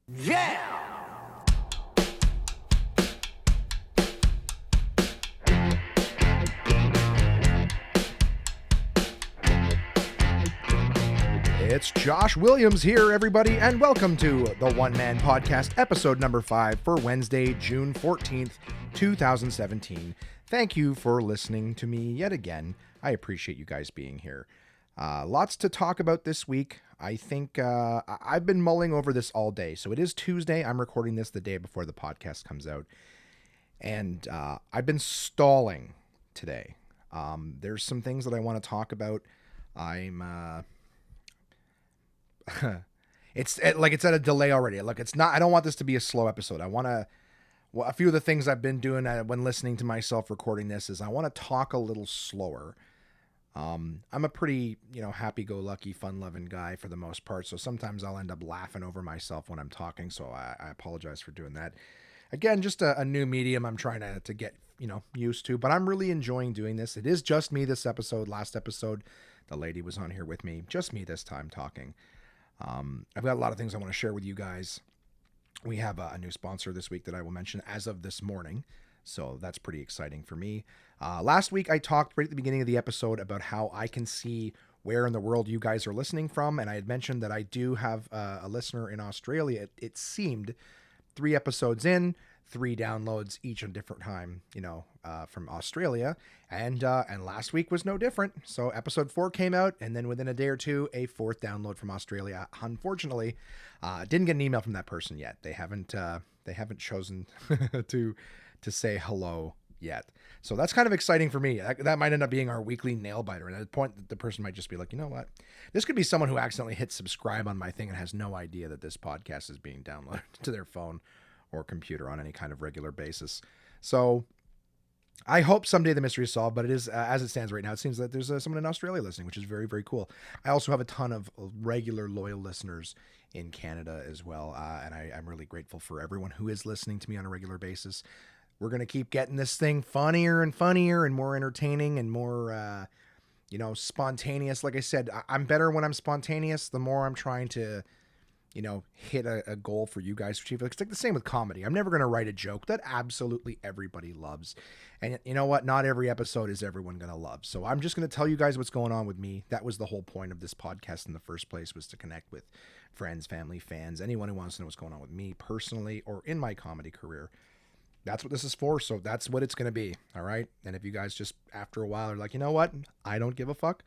Yeah! It's Josh Williams here, everybody, and welcome to the One Man Podcast, episode number 5 for Wednesday, June 14th, 2017. Thank you for listening to me yet again. I appreciate you guys being here. Lots to talk about this week. I think I've been mulling over this all day. So it is Tuesday. I'm recording this the day before the podcast comes out. And I've been stalling today. There's some things that I want to talk about. It's at a delay already. Look, it's not. I don't want this to be a slow episode. I want to. Well, a few of the things I've been doing when listening to myself recording this is I want to talk a little slower. I'm a pretty, happy-go-lucky, fun-loving guy for the most part. So sometimes I'll end up laughing over myself when I'm talking. So I apologize for doing that. Again, just a new medium I'm trying to get, used to. But I'm really enjoying doing this. It is just me this episode. Last episode, the lady was on here with me. Just me this time talking. I've got a lot of things I want to share with you guys. We have a new sponsor this week that I will mention as of this morning. So that's pretty exciting for me. Last week, I talked right at the beginning of the episode about how I can see where in the world you guys are listening from. And I had mentioned that I do have a listener in Australia. It seemed 3 episodes in, 3 downloads each on a different time, from Australia. And last week was no different. So episode 4 came out, and then within a day or two, a 4th download from Australia. Unfortunately, didn't get an email from that person yet. They haven't chosen to say hello yet. So that's kind of exciting for me. That might end up being our weekly nail biter. And at the point, the person might just be like, you know what? This could be someone who accidentally hit subscribe on my thing and has no idea that this podcast is being downloaded to their phone or computer on any kind of regular basis. So I hope someday the mystery is solved, but it is, as it stands right now, it seems that there's someone in Australia listening, which is very, very cool. I also have a ton of regular loyal listeners in Canada as well. And I'm really grateful for everyone who is listening to me on a regular basis. We're going to keep getting this thing funnier and funnier and more entertaining and more, spontaneous. Like I said, I'm better when I'm spontaneous. The more I'm trying to, hit a goal for you guys to achieve. It's like the same with comedy. I'm never going to write a joke that absolutely everybody loves. And you know what? Not every episode is everyone going to love. So I'm just going to tell you guys what's going on with me. That was the whole point of this podcast in the first place, was to connect with friends, family, fans, anyone who wants to know what's going on with me personally or in my comedy career. That's what this is for. So that's what it's going to be. All right. And if you guys just after a while are like, you know what? I don't give a fuck.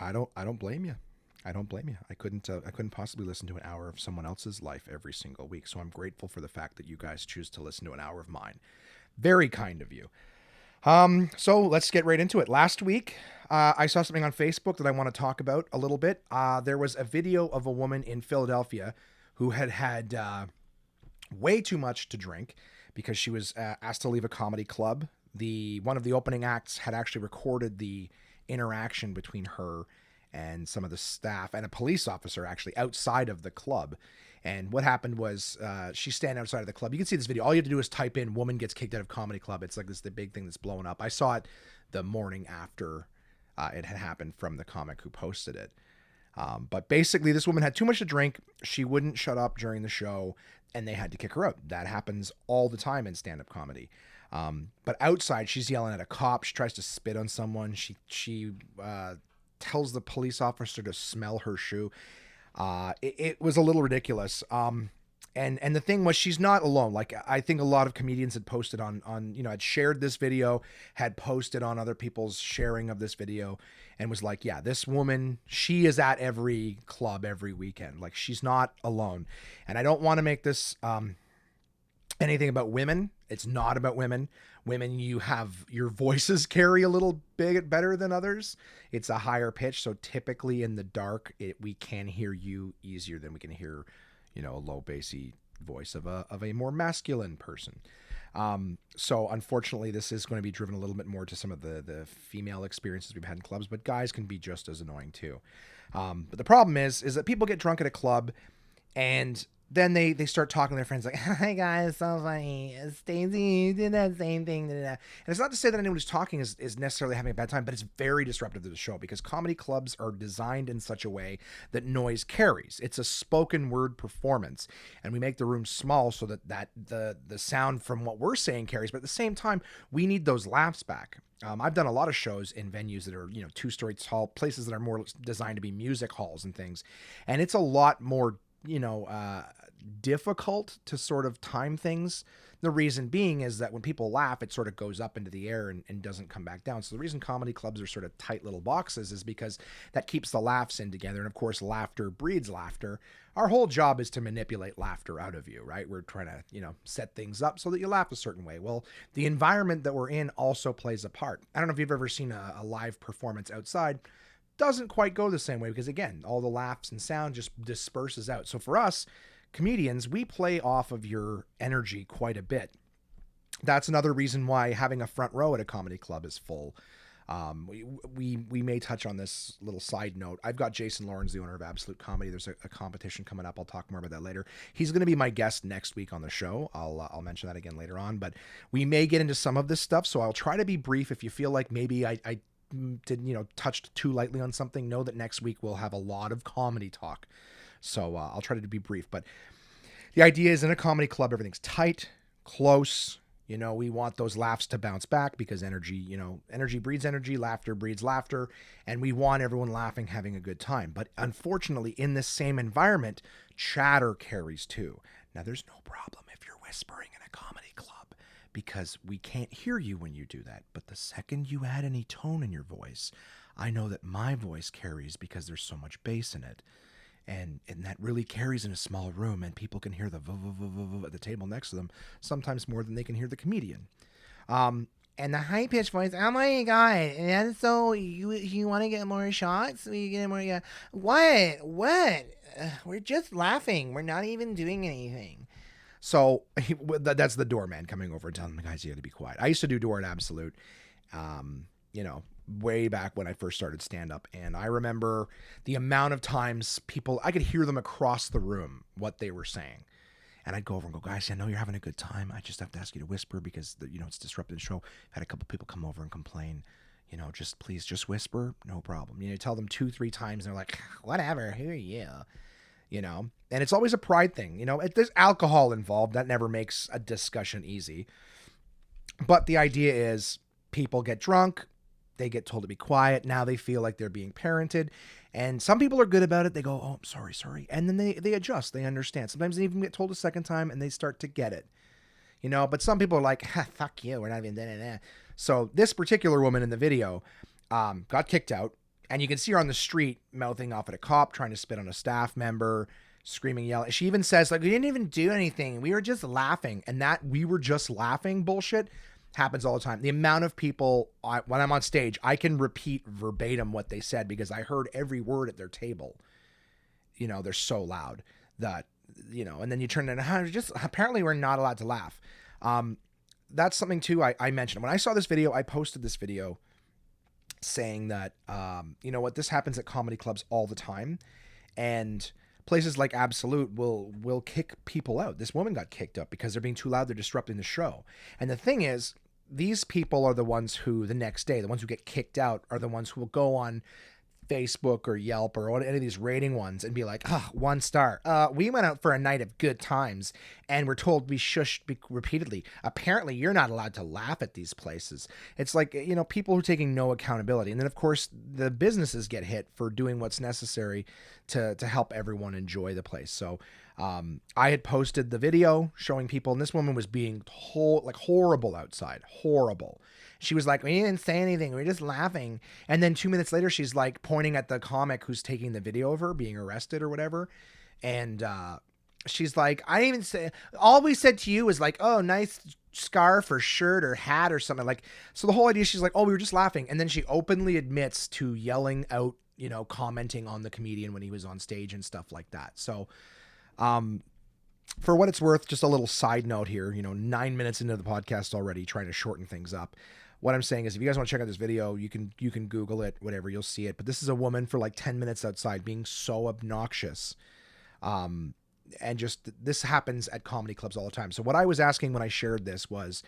I don't blame you. I don't blame you. I couldn't possibly listen to an hour of someone else's life every single week. So I'm grateful for the fact that you guys choose to listen to an hour of mine. Very kind of you. So let's get right into it. Last week, I saw something on Facebook that I want to talk about a little bit. There was a video of a woman in Philadelphia who had way too much to drink because she was asked to leave a comedy club. One of the opening acts had actually recorded the interaction between her and some of the staff and a police officer actually outside of the club. And what happened was she's standing outside of the club. You can see this video. All you have to do is type in "woman gets kicked out of comedy club." It's like the big thing that's blowing up. I saw it the morning after it had happened from the comic who posted it. But basically, this woman had too much to drink. She wouldn't shut up during the show, and they had to kick her out. That happens all the time in stand-up comedy. But outside, she's yelling at a cop. She tries to spit on someone. She tells the police officer to smell her shoe. It was a little ridiculous. And the thing was, she's not alone. Like, I think a lot of comedians had posted on had shared this video, had posted on other people's sharing of this video, and was like, yeah, this woman, she is at every club every weekend. Like, she's not alone. And I don't want to make this anything about women. It's not about women. Women, you have your voices carry a little bit better than others. It's a higher pitch. So typically in the dark, we can hear you easier than we can hear, a low bassy voice of a more masculine person. So unfortunately, this is going to be driven a little bit more to some of the female experiences we've had in clubs, but guys can be just as annoying too. But the problem is that people get drunk at a club and then they start talking to their friends like, "Hi guys, so funny. Stacey, you did that same thing." Da, da, da. And it's not to say that anyone who's talking is necessarily having a bad time, but it's very disruptive to the show because comedy clubs are designed in such a way that noise carries. It's a spoken word performance, and we make the room small so that the sound from what we're saying carries. But at the same time, we need those laughs back. I've done a lot of shows in venues that are, two-story tall, places that are more designed to be music halls and things, and it's a lot more difficult to sort of time things. The reason being is that when people laugh, it sort of goes up into the air and doesn't come back down. So the reason comedy clubs are sort of tight little boxes is because that keeps the laughs in together. And of course, laughter breeds laughter. Our whole job is to manipulate laughter out of you, right? We're trying to, set things up so that you laugh a certain way. Well, the environment that we're in also plays a part. I don't know if you've ever seen a live performance outside. Doesn't quite go the same way because, again, all the laughs and sound just disperses out. So for us comedians, we play off of your energy quite a bit. That's another reason why having a front row at a comedy club is full. We may touch on this little side note. I've got Jason Lawrence, the owner of Absolute Comedy. There's a competition coming up. I'll talk more about that later. He's going to be my guest next week on the show. I'll mention that again later on, but we may get into some of this stuff. So I'll try to be brief. If you feel like maybe I did touched too lightly on something, know that next week we'll have a lot of comedy talk. So I'll try to be brief, but the idea is in a comedy club, everything's tight, close. We want those laughs to bounce back because energy breeds energy, laughter breeds laughter, and we want everyone laughing, having a good time. But unfortunately, in this same environment, chatter carries too. Now, there's no problem if you're whispering in a comedy club because we can't hear you when you do that. But the second you add any tone in your voice, I know that my voice carries because there's so much bass in it. And that really carries in a small room, and people can hear the at the table next to them, sometimes more than they can hear the comedian. And the high pitched voice, oh my god! And so you want to get more shots? We get more. Yeah. What? We're just laughing. We're not even doing anything. So that's the doorman coming over and telling the guys you got to be quiet. I used to do door at Absolute. Way back when I first started stand-up, and I remember the amount of times I could hear them across the room what they were saying, and I'd go over and go, guys, I know you're having a good time, I just have to ask you to whisper because it's disrupting the show. I've had a couple people come over and complain, please just whisper, no problem. Tell them 2-3 times and they're like, whatever, who are you? And it's always a pride thing. If there's alcohol involved, that never makes a discussion easy, but the idea is people get drunk, they get told to be quiet. Now they feel like they're being parented. And some people are good about it. They go, oh, I'm sorry. And then they adjust. They understand. Sometimes they even get told a second time and they start to get it. But some people are like, fuck you. We're not even da-da-da. So this particular woman in the video got kicked out. And you can see her on the street mouthing off at a cop, trying to spit on a staff member, screaming, yelling. She even says, like, we didn't even do anything. We were just laughing. And that we were just laughing bullshit happens all the time. The amount of people, when I'm on stage, I can repeat verbatim what they said because I heard every word at their table. They're so loud that, and then you turn it and just apparently we're not allowed to laugh. That's something too I mentioned. When I saw this video, I posted this video saying that, this happens at comedy clubs all the time. And places like Absolute will kick people out. This woman got kicked out because they're being too loud. They're disrupting the show. And the thing is, these people are the ones who the next day, the ones who get kicked out are the ones who will go on Facebook or Yelp or any of these rating ones and be like, 1 star. We went out for a night of good times and we're told to be shushed repeatedly. Apparently you're not allowed to laugh at these places. It's like, people who are taking no accountability. And then of course the businesses get hit for doing what's necessary to help everyone enjoy the place. So I had posted the video showing people, and this woman was being horrible outside, horrible. She was like, we didn't say anything. We were just laughing. And then 2 minutes later, she's like pointing at the comic who's taking the video of her being arrested or whatever. And she's like, I didn't even say, all we said to you was like, oh, nice scarf or shirt or hat or something. Like, so the whole idea, she's like, oh, we were just laughing. And then she openly admits to yelling out, commenting on the comedian when he was on stage and stuff like that. So, for what it's worth, just a little side note here, 9 minutes into the podcast already, trying to shorten things up. What I'm saying is, if you guys want to check out this video, you can Google it, whatever, you'll see it. But this is a woman for like 10 minutes outside being so obnoxious. and just this happens at comedy clubs all the time. So what I was asking when I shared this was,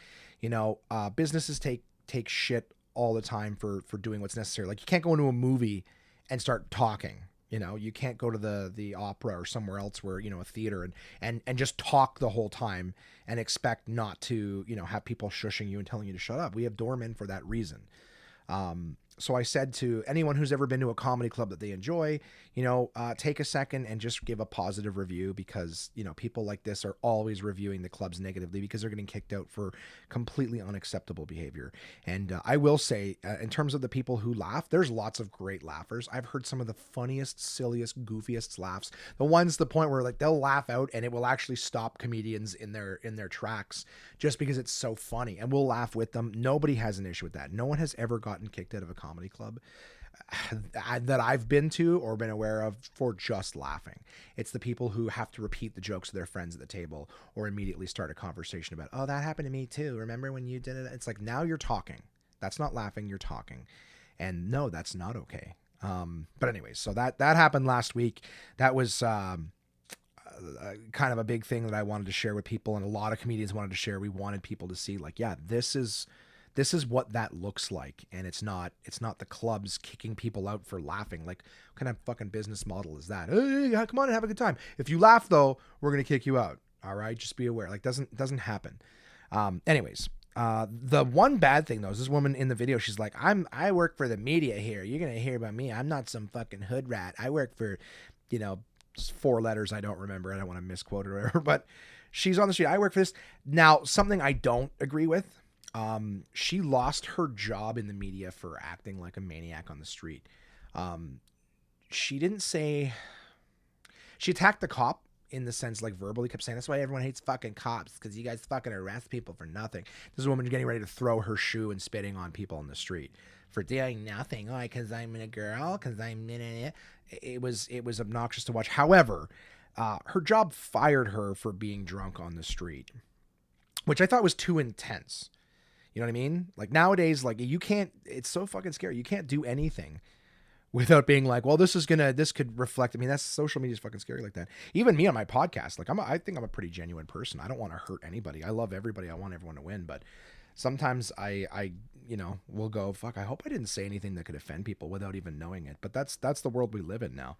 businesses take shit all the time for doing what's necessary. Like, you can't go into a movie and start talking. You can't go to the opera or somewhere else where, a theater and just talk the whole time and expect not to, have people shushing you and telling you to shut up. We have doormen for that reason. So I said to anyone who's ever been to a comedy club that they enjoy, take a second and just give a positive review, because, people like this are always reviewing the clubs negatively because they're getting kicked out for completely unacceptable behavior. And I will say, in terms of the people who laugh, there's lots of great laughers. I've heard some of the funniest, silliest, goofiest laughs. The ones to the point where, like, they'll laugh out and it will actually stop comedians in their tracks just because it's so funny, and we'll laugh with them. Nobody has an issue with that. No one has ever gotten kicked out of a comedy club that I've been to or been aware of for just laughing. It's the people who have to repeat the jokes of their friends at the table or immediately start a conversation about, oh, that happened to me too. Remember when you did it? It's like, now you're talking. That's not laughing. You're talking. And no, that's not okay. But anyways, so that happened last week. That was, kind of a big thing that I wanted to share with people, and a lot of comedians wanted to share. We wanted people to see, like, yeah, this is what that looks like, and it's not the clubs kicking people out for laughing. Like, what kind of fucking business model is that? Hey, come on and have a good time. If you laugh though, we're gonna kick you out. All right, just be aware. Like, doesn't happen. Anyways, the one bad thing though is this woman in the video. She's like, I work for the media here. You're gonna hear about me. I'm not some fucking hood rat. I work for, 4 letters I don't remember. I don't want to misquote it or whatever, but she's on the street. I work for this. Now, something I don't agree with. She lost her job in the media for acting like a maniac on the street. She didn't say, she attacked the cop in the sense, like, verbally, kept saying, that's why everyone hates fucking cops, because you guys fucking arrest people for nothing. This woman getting ready to throw her shoe and spitting on people on the street for doing nothing. Oh, because I'm a girl, because I'm it was obnoxious to watch. However, her job fired her for being drunk on the street, which I thought was too intense. You know what I mean? Like, nowadays, like, you can't, it's so fucking scary. You can't do anything without being like, well, this could reflect. I mean, that's, social media is fucking scary like that. Even me on my podcast, like, I think I'm a pretty genuine person. I don't want to hurt anybody. I love everybody. I want everyone to win. But sometimes I will go, fuck, I hope I didn't say anything that could offend people without even knowing it. But that's the world we live in now.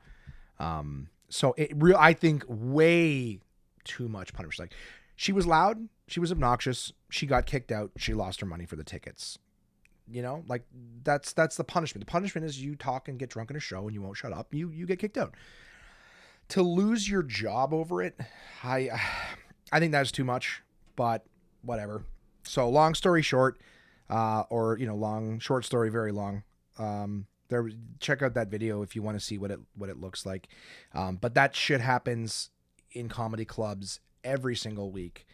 So I think way too much punishment. Like, she was loud. She was obnoxious. She got kicked out. She lost her money for the tickets. Like, that's the punishment. The punishment is you talk and get drunk in a show and you won't shut up. You get kicked out. To lose your job over it, I think that's too much, but whatever. So, long story short, short story, very long. Check out that video if you want to see what it looks like. But that shit happens in comedy clubs every single week.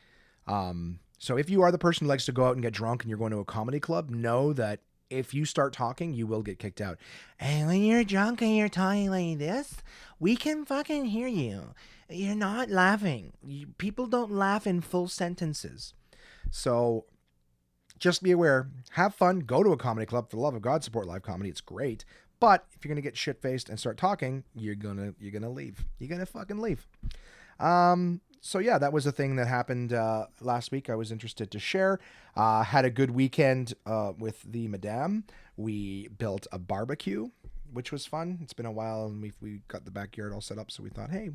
So if you are the person who likes to go out and get drunk and you're going to a comedy club, know that if you start talking, you will get kicked out. And when you're drunk and you're talking like this, we can fucking hear you. You're not laughing. People don't laugh in full sentences. So just be aware. Have fun. Go to a comedy club. For the love of God, support live comedy. It's great. But if you're going to get shit-faced and start talking, you're gonna leave. You're going to fucking leave. So yeah, that was a thing that happened last week. I was interested to share. Had a good weekend with the madame. We built a barbecue, which was fun. It's been a while, and we got the backyard all set up. So we thought, hey,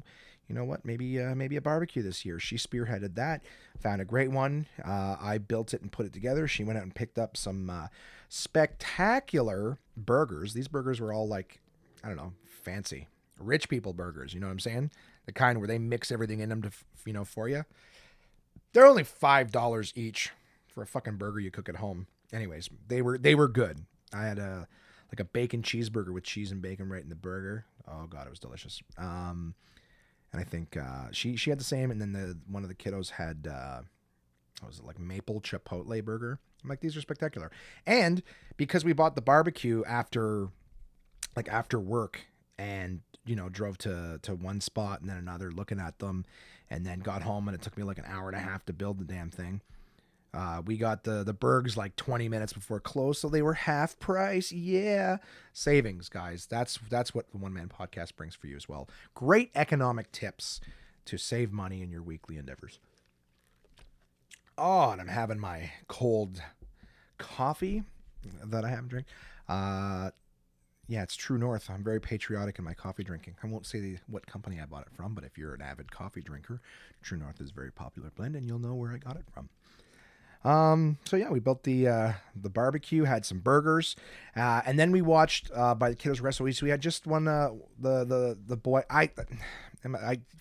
you know what? Maybe a barbecue this year. She spearheaded that. Found a great one. I built it and put it together. She went out and picked up some spectacular burgers. These burgers were all, like, I don't know, fancy rich people burgers. You know what I'm saying? The kind where they mix everything in them to, for you. They're only $5 each for a fucking burger you cook at home. Anyways, they were good. I had a bacon cheeseburger with cheese and bacon right in the burger. Oh God, it was delicious. And I think she had the same. And then one of the kiddos had what was it, like maple chipotle burger. I'm like, these are spectacular. And because we bought the barbecue after work, and drove to one spot and then another looking at them, and then got home, and it took me like an hour and a half to build the damn thing. We got the burgers like 20 minutes before close, so they were half price. Yeah, savings, guys. That's what the One Man Podcast brings for you as well. Great economic tips to save money in your weekly endeavors. Oh, and I'm having my cold coffee that I haven't drank. Yeah, it's True North. I'm very patriotic in my coffee drinking. I won't say what company I bought it from, but if you're an avid coffee drinker, True North is a very popular blend, and you'll know where I got it from. So yeah, we built the barbecue, had some burgers, and then we watched by the kiddos wrestle. So we had just one the boy. I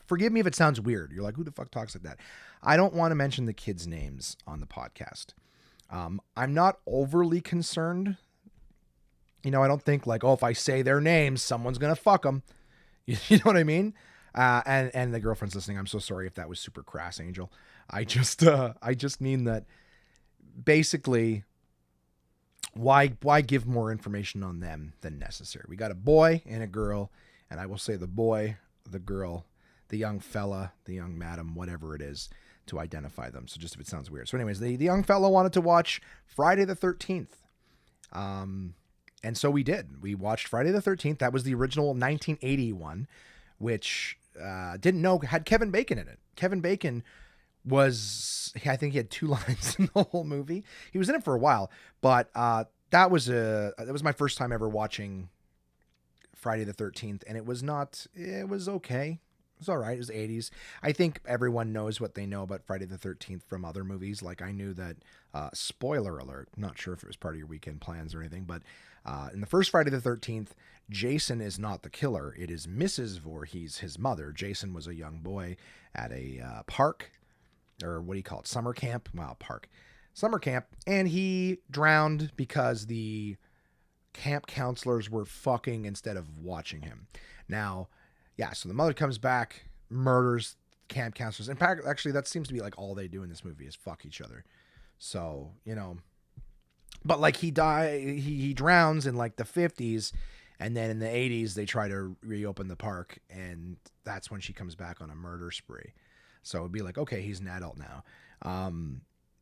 forgive me if it sounds weird. You're like, who the fuck talks like that? I don't want to mention the kids' names on the podcast. I'm not overly concerned. You know, I don't think like, oh, if I say their names, someone's gonna fuck them. You know what I mean? And the girlfriend's listening. I'm so sorry if that was super crass, Angel. I just mean that basically, why give more information on them than necessary? We got a boy and a girl, and I will say the boy, the girl, the young fella, the young madam, whatever it is, to identify them. So just if it sounds weird. So anyways, the young fella wanted to watch Friday the 13th. And so we did. We watched Friday the 13th. That was the original 1980 one, which didn't know had Kevin Bacon in it. Kevin Bacon was, I think he had 2 lines in the whole movie. He was in it for a while, but that was my first time ever watching Friday the 13th, and it was okay. It was all right. It was 80s. I think everyone knows what they know about Friday the 13th from other movies. Like I knew that, spoiler alert, not sure if it was part of your weekend plans or anything, but in the first Friday the 13th, Jason is not the killer. It is Mrs. Voorhees, his mother. Jason was a young boy at a park, or what do you call it? Summer camp? Well, park. Summer camp. And he drowned because the camp counselors were fucking instead of watching him. Now, yeah, so the mother comes back, murders camp counselors. In fact, actually, that seems to be like all they do in this movie is fuck each other. So, you know, but like he drowns in like the 50s, and then in the 80s they try to reopen the park, and that's when she comes back on a murder spree. So it'd be like, okay, he's an adult now.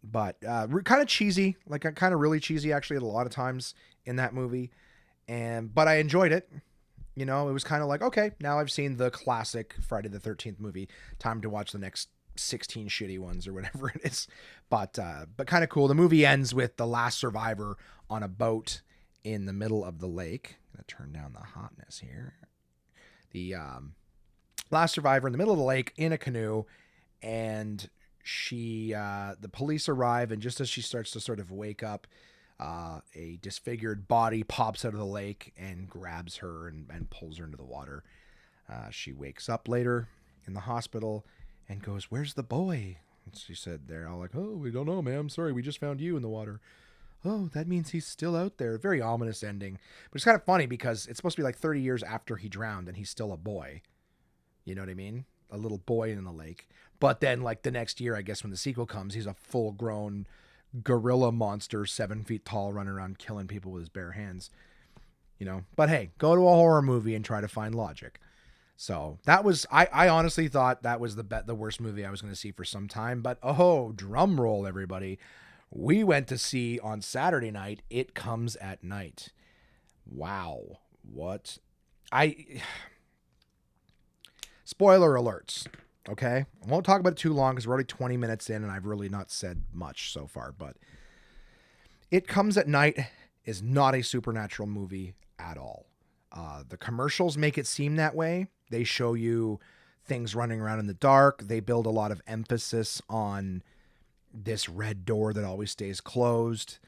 But kind of cheesy, like kind of really cheesy actually a lot of times in that movie. But I enjoyed it. You know, it was kind of like, okay, now I've seen the classic Friday the 13th movie. Time to watch the next 16 shitty ones or whatever it is. But kind of cool. The movie ends with the last survivor on a boat in the middle of the lake. I'm going to turn down the hotness here. The last survivor in the middle of the lake in a canoe, and the police arrive, and just as she starts to sort of wake up, a disfigured body pops out of the lake and grabs her and pulls her into the water. She wakes up later in the hospital and goes, "Where's the boy?" And she said, they're all like, "Oh, we don't know, ma'am. Sorry, we just found you in the water." "Oh, that means he's still out there." Very ominous ending. But it's kind of funny because it's supposed to be like 30 years after he drowned and he's still a boy. You know what I mean? A little boy in the lake. But then like the next year, I guess when the sequel comes, he's a full grown gorilla monster, 7 feet tall, running around killing people with his bare hands. You know, but hey, go to a horror movie and try to find logic. So that was, I honestly thought that was the worst movie I was going to see for some time. But oh, drum roll, everybody. We went to see on Saturday night, It Comes at Night. Wow. What? Spoiler alerts. Okay. I won't talk about it too long because we're already 20 minutes in and I've really not said much so far. But It Comes at Night is not a supernatural movie at all. The commercials make it seem that way. They show you things running around in the dark. They build a lot of emphasis on this red door that always stays closed.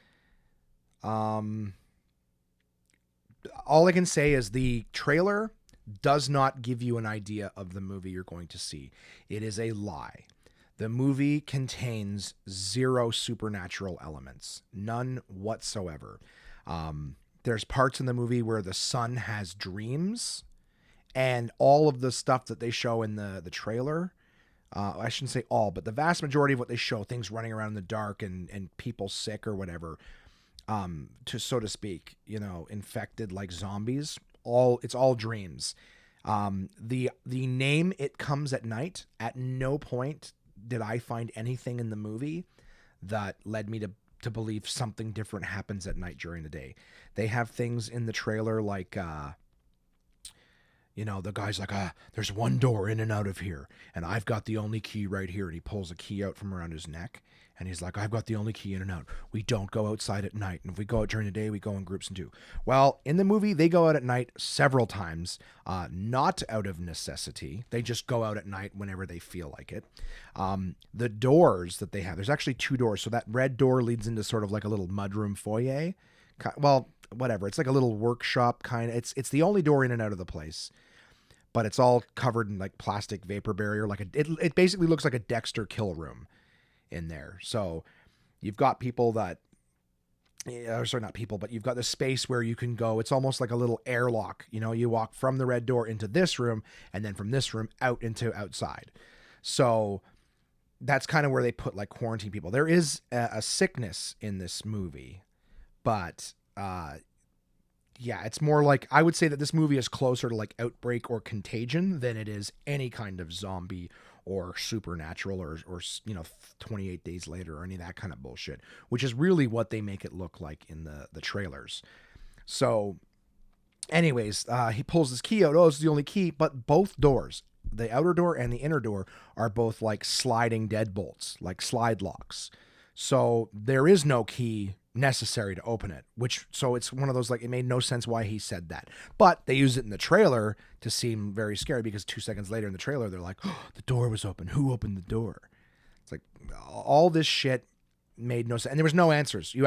All I can say is the trailer does not give you an idea of the movie you're going to see. It is a lie. The movie contains 0 supernatural elements, none whatsoever. There's parts in the movie where the son has dreams, and all of the stuff that they show in the trailer, I shouldn't say all, but the vast majority of what they show, things running around in the dark and people sick or whatever, so to speak, you know, infected like zombies, it's all dreams. The name It Comes at Night, at no point did I find anything in the movie that led me to believe something different happens at night during the day. They have things in the trailer like You know, the guy's like, there's one door in and out of here, and I've got the only key right here. And he pulls a key out from around his neck, and he's like, I've got the only key in and out. We don't go outside at night. And if we go out during the day, we go in groups and do. Well, in the movie, they go out at night several times, not out of necessity. They just go out at night whenever they feel like it. The doors that they have, there's actually two doors. So that red door leads into sort of like a little mudroom foyer. Well, whatever. It's like a little workshop kind of. It's the only door in and out of the place, but it's all covered in like plastic vapor barrier. Like it basically looks like a Dexter kill room in there. So you've got people that, sorry, not people, but you've got the space where you can go. It's almost like a little airlock. You know, you walk from the red door into this room, and then from this room out into outside. So that's kind of where they put like quarantine people. There is a sickness in this movie, but yeah, it's more like, I would say that this movie is closer to like Outbreak or Contagion than it is any kind of zombie or supernatural or 28 Days Later or any of that kind of bullshit, which is really what they make it look like in the trailers. So anyways, he pulls his key out. Oh, it's the only key, but both doors, the outer door and the inner door, are both like sliding deadbolts, like slide locks. So there is no key necessary to open it, so it's one of those, like, it made no sense why he said that, but they use it in the trailer to seem very scary, because 2 seconds later in the trailer they're like, oh, the door was open, who opened the door? It's like all this shit made no sense, and there was no answers. You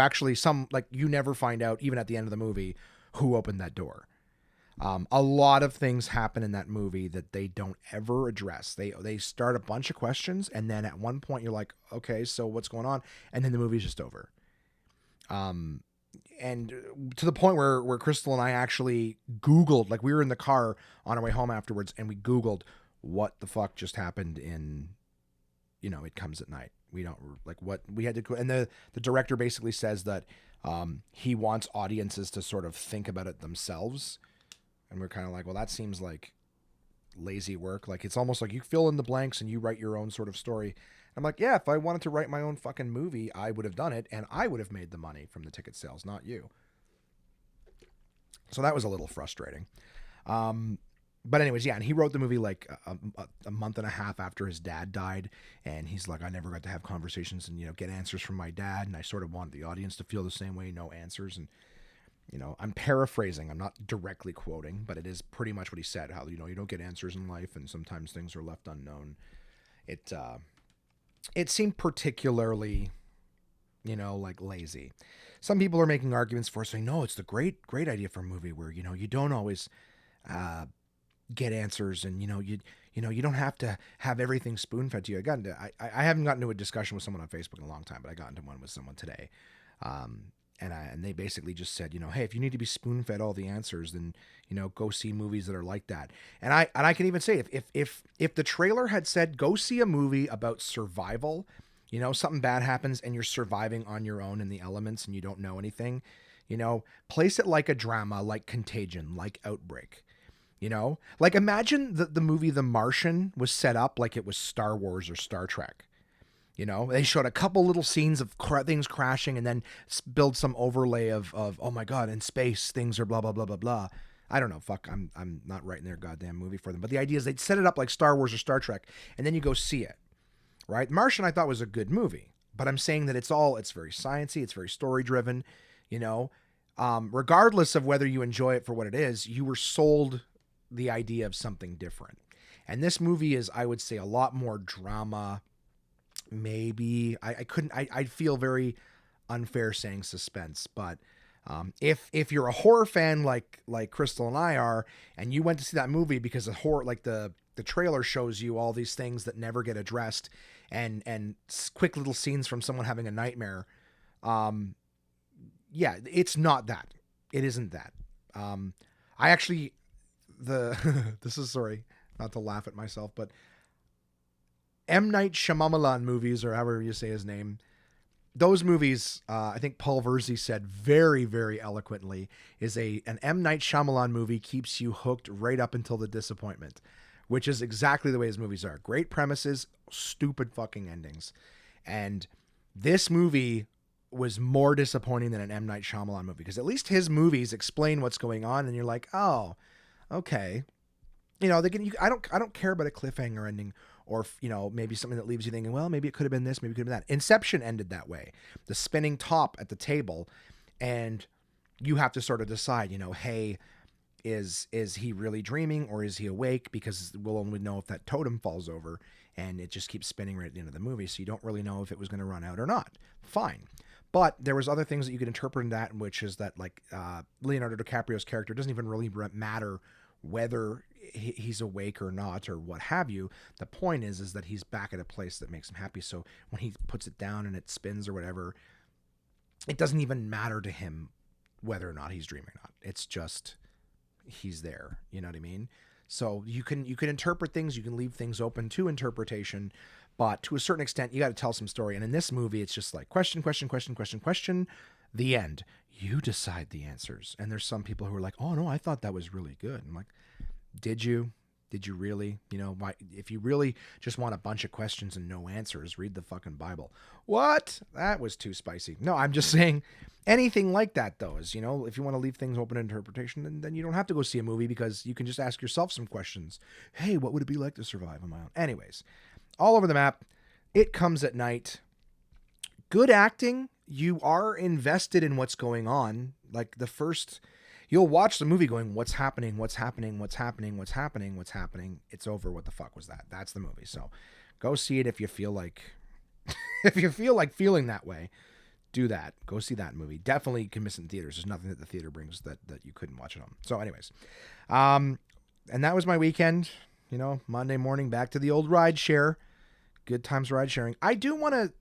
never find out, even at the end of the movie, who opened that door. A lot of things happen in that movie that they don't ever address. They start a bunch of questions, and then at one point you're like, okay, so what's going on? And then the movie's just over. And to the point where Crystal and I actually Googled, like, we were in the car on our way home afterwards, and we Googled what the fuck just happened in, It Comes at Night. We don't, like, what we had to, and the director basically says that he wants audiences to sort of think about it themselves. And we're kind of like, well, that seems like lazy work. Like, it's almost like you fill in the blanks and you write your own sort of story. I'm like, yeah, if I wanted to write my own fucking movie, I would have done it, and I would have made the money from the ticket sales, not you. So that was a little frustrating. But anyways, yeah, and he wrote the movie like a month and a half after his dad died, and he's like, I never got to have conversations and, get answers from my dad, and I sort of wanted the audience to feel the same way, no answers. And, I'm paraphrasing, I'm not directly quoting, but it is pretty much what he said, how, you don't get answers in life, and sometimes things are left unknown. It seemed particularly, like, lazy. Some people are making arguments for saying, no, it's the great idea for a movie where, you don't always get answers, and, you don't have to have everything spoon fed to you. I haven't gotten into a discussion with someone on Facebook in a long time, but I got into one with someone today. And they basically just said, hey, if you need to be spoon fed all the answers, then, go see movies that are like that. And I can even say, if the trailer had said, go see a movie about survival, something bad happens and you're surviving on your own in the elements and you don't know anything, place it like a drama, like Contagion, like Outbreak. Like, imagine the movie The Martian was set up like it was Star Wars or Star Trek. They showed a couple little scenes of things crashing, and then build some overlay of oh my god, in space things are blah blah blah blah blah. I don't know. Fuck, I'm not writing their goddamn movie for them. But the idea is they'd set it up like Star Wars or Star Trek, and then you go see it. Right? Martian I thought was a good movie, but I'm saying that it's very sciencey, it's very story driven. Regardless of whether you enjoy it for what it is, you were sold the idea of something different. And this movie is, I would say, a lot more drama. Maybe I'd feel very unfair saying suspense, but if you're a horror fan like Crystal and I are, and you went to see that movie because the horror, like the trailer shows you all these things that never get addressed, and quick little scenes from someone having a nightmare, yeah, it's not that. It isn't that. I actually this is, sorry, not to laugh at myself, but M. Night Shyamalan movies, or however you say his name, those movies, I think Paul Verzi said very, very eloquently, is an M. Night Shyamalan movie keeps you hooked right up until the disappointment, which is exactly the way his movies are. Great premises, stupid fucking endings. And this movie was more disappointing than an M. Night Shyamalan movie, because at least his movies explain what's going on, and you're like, oh, okay. You know, I don't care about a cliffhanger ending, or maybe something that leaves you thinking, well, maybe it could have been this, maybe it could have been that. Inception ended that way. The spinning top at the table, and you have to sort of decide, hey, is he really dreaming or is he awake? Because we'll only know if that totem falls over, and it just keeps spinning right at the end of the movie, so you don't really know if it was going to run out or not. Fine. But there was other things that you could interpret in that, which is that, like, Leonardo DiCaprio's character doesn't even really matter whether he's awake or not or what have you. The point is that he's back at a place that makes him happy. So when he puts it down and it spins or whatever, it doesn't even matter to him whether or not he's dreaming or not. It's just he's there. You know what I mean? So you can interpret things, you can leave things open to interpretation, but to a certain extent, you got to tell some story. And in this movie, it's just like question, the end. You decide the answers. And there's some people who are like, oh no, I thought that was really good. I'm like, did you? Did you really? If you really just want a bunch of questions and no answers, read the fucking Bible. What? That was too spicy. No, I'm just saying anything like that, though, is, if you want to leave things open to interpretation, then you don't have to go see a movie, because you can just ask yourself some questions. Hey, what would it be like to survive on my own? Anyways, all over the map. It Comes at Night. Good acting. You are invested in what's going on. Like you'll watch the movie going, what's happening? It's over. What the fuck was that? That's the movie. So go see it if you feel like feeling that way. Do that. Go see that movie. Definitely can miss it in theaters. There's nothing that the theater brings that you couldn't watch at home. So anyways, and that was my weekend. Monday morning, back to the old ride share. Good times ride sharing. I want to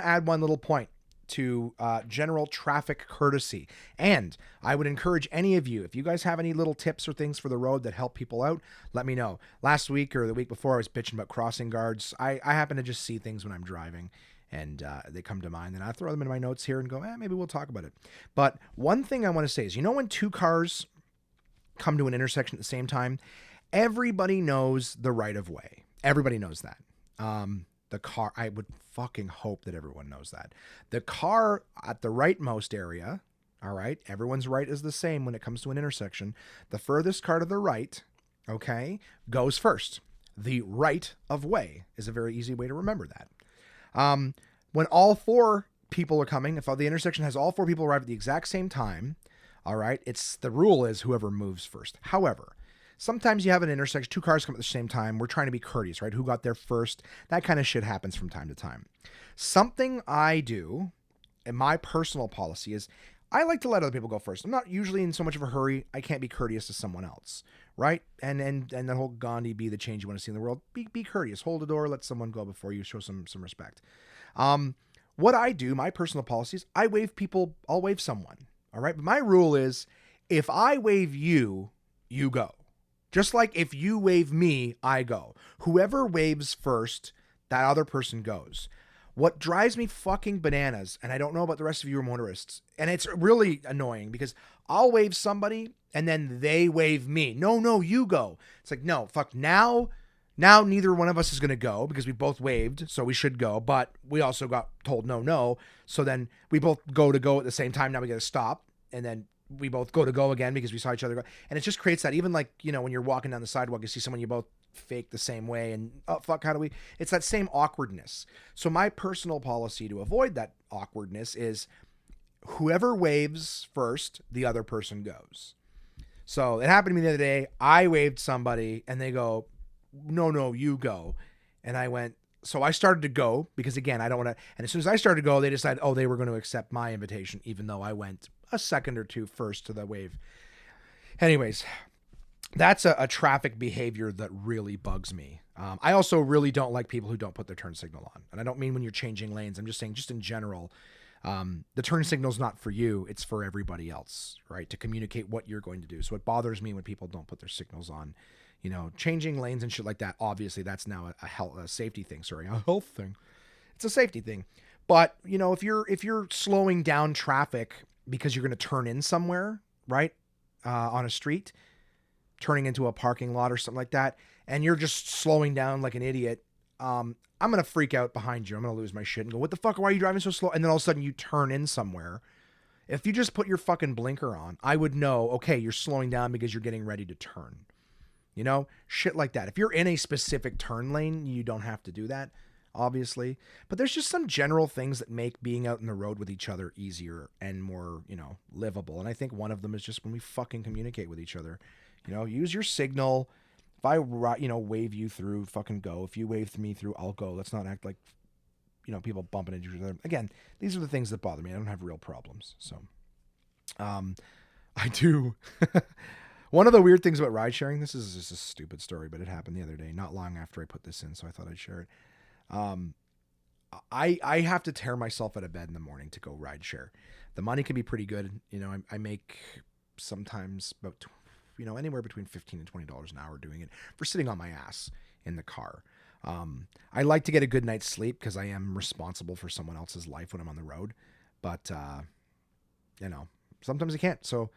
add one little point to general traffic courtesy. And I would encourage any of you, if you guys have any little tips or things for the road that help people out, let me know. Last week or the week before, I was bitching about crossing guards. I happen to just see things when I'm driving, and they come to mind, and I throw them in my notes here and go, maybe we'll talk about it. But one thing I want to say is, when two cars come to an intersection at the same time, everybody knows the right of way. Everybody knows that. The car, I would fucking hope that everyone knows that. The car at the rightmost area, all right, everyone's right is the same when it comes to an intersection. The furthest car to the right, okay, goes first. The right of way is a very easy way to remember that. When all four people are coming, if the intersection has all four people arrive at the exact same time, all right, the rule is whoever moves first. However, sometimes you have an intersection, two cars come at the same time. We're trying to be courteous, right? Who got there first? That kind of shit happens from time to time. Something I do, and my personal policy is, I like to let other people go first. I'm not usually in so much of a hurry. I can't be courteous to someone else, right? And the whole Gandhi, be the change you want to see in the world. Be courteous. Hold the door. Let someone go before you. Show some respect. What I do, my personal policy is, I wave people. I'll wave someone. All right. But my rule is, if I wave you, you go. Just like if you wave me, I go. Whoever waves first, that other person goes. What drives me fucking bananas, and I don't know about the rest of you motorists, and it's really annoying because I'll wave somebody and then they wave me. No, you go. It's like, no, fuck, now neither one of us is going to go because we both waved, so we should go, but we also got told no. So then we both go at the same time. Now we got to stop, and then we both go again because we saw each other go. And it just creates that, even like, when you're walking down the sidewalk, you see someone, you both fake the same way, and oh fuck, it's that same awkwardness. So my personal policy to avoid that awkwardness is, whoever waves first, the other person goes. So it happened to me the other day. I waved somebody and they go, no, you go. And I went, so I started to go because, again, I don't want to, and as soon as I started to go, they decided, they were going to accept my invitation, even though I went a second or two first to the wave. Anyways, that's a traffic behavior that really bugs me. I also really don't like people who don't put their turn signal on. And I don't mean when you're changing lanes. I'm just saying, just in general, the turn signal is not for you. It's for everybody else, right? To communicate what you're going to do. So it bothers me when people don't put their signals on. Changing lanes and shit like that. Obviously, that's now a safety thing. Sorry, a health thing. It's a safety thing. But, if you're slowing down traffic because you're going to turn in somewhere, right, on a street, turning into a parking lot or something like that, and you're just slowing down like an idiot, I'm going to freak out behind you. I'm going to lose my shit and go, what the fuck? Why are you driving so slow? And then all of a sudden you turn in somewhere. If you just put your fucking blinker on, I would know, okay, you're slowing down because you're getting ready to turn. shit like that. If you're in a specific turn lane, you don't have to do that, obviously. But there's just some general things that make being out in the road with each other easier and more, livable. And I think one of them is just when we fucking communicate with each other. Use your signal. If I, wave you through, fucking go. If you wave me through, I'll go. Let's not act like, people bumping into each other. Again, these are the things that bother me. I don't have real problems. So, I do. One of the weird things about ride sharing, this is just a stupid story, but it happened the other day, not long after I put this in, so I thought I'd share it. I have to tear myself out of bed in the morning to go ride share. The money can be pretty good. I make sometimes about, anywhere between $15 and $20 an hour doing it for sitting on my ass in the car. I like to get a good night's sleep because I am responsible for someone else's life when I'm on the road, but, sometimes I can't. So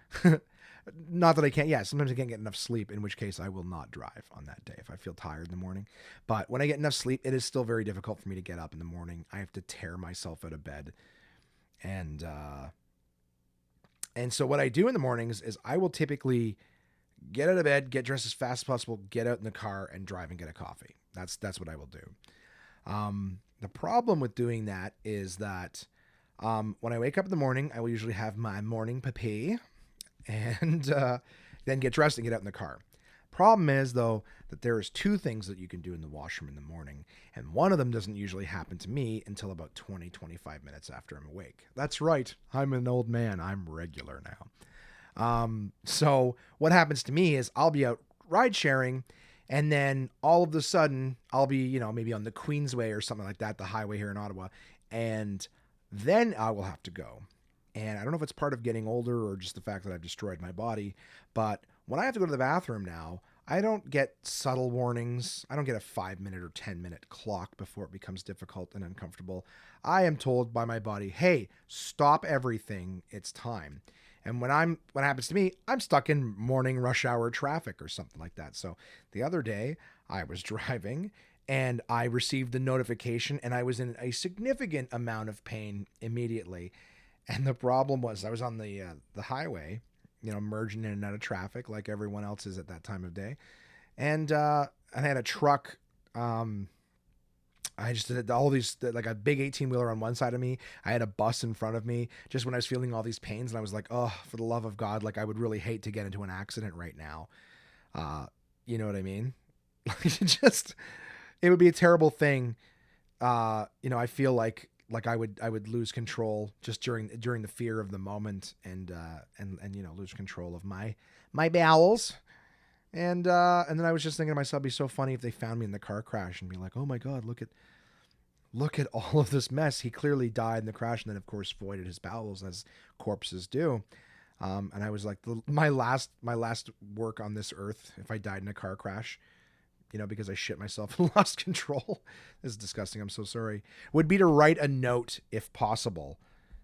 not that I can't. Yeah, sometimes I can't get enough sleep, in which case I will not drive on that day if I feel tired in the morning. But when I get enough sleep, it is still very difficult for me to get up in the morning. I have to tear myself out of bed. And so what I do in the mornings is I will typically get out of bed, get dressed as fast as possible, get out in the car and drive and get a coffee. That's what I will do. The problem with doing that is that when I wake up in the morning, I will usually have my morning pee and then get dressed and get out in the car. Problem is, though, that there is two things that you can do in the washroom in the morning, and one of them doesn't usually happen to me until about 20-25 minutes after I'm awake. That's right. I'm an old man. I'm regular now. So what happens to me is I'll be out ride sharing, and then all of a sudden I'll be, maybe on the Queensway or something like that, the highway here in Ottawa, and then I will have to go. And I don't know if it's part of getting older or just the fact that I've destroyed my body, but when I have to go to the bathroom now, I don't get subtle warnings. I don't get a 5-minute or 10-minute clock before it becomes difficult and uncomfortable. I am told by my body, hey, stop everything. It's time. And when it happens to me, I'm stuck in morning rush hour traffic or something like that. So the other day I was driving and I received the notification and I was in a significant amount of pain immediately. And the problem was I was on the highway, merging in and out of traffic like everyone else is at that time of day. And I had a truck. I just did all these, like a big 18-wheeler on one side of me. I had a bus in front of me just when I was feeling all these pains. And I was like, oh, for the love of God, like I would really hate to get into an accident right now. You know what I mean? It would be a terrible thing. I feel like I would lose control just during the fear of the moment and lose control of my bowels. And then I was just thinking to myself, it'd be so funny if they found me in the car crash and be like, oh my God, look at all of this mess. He clearly died in the crash and then of course voided his bowels as corpses do. And I was like, my last work on this earth, if I died in a car crash, because I shit myself and lost control. This is disgusting. I'm so sorry. Would be to write a note if possible.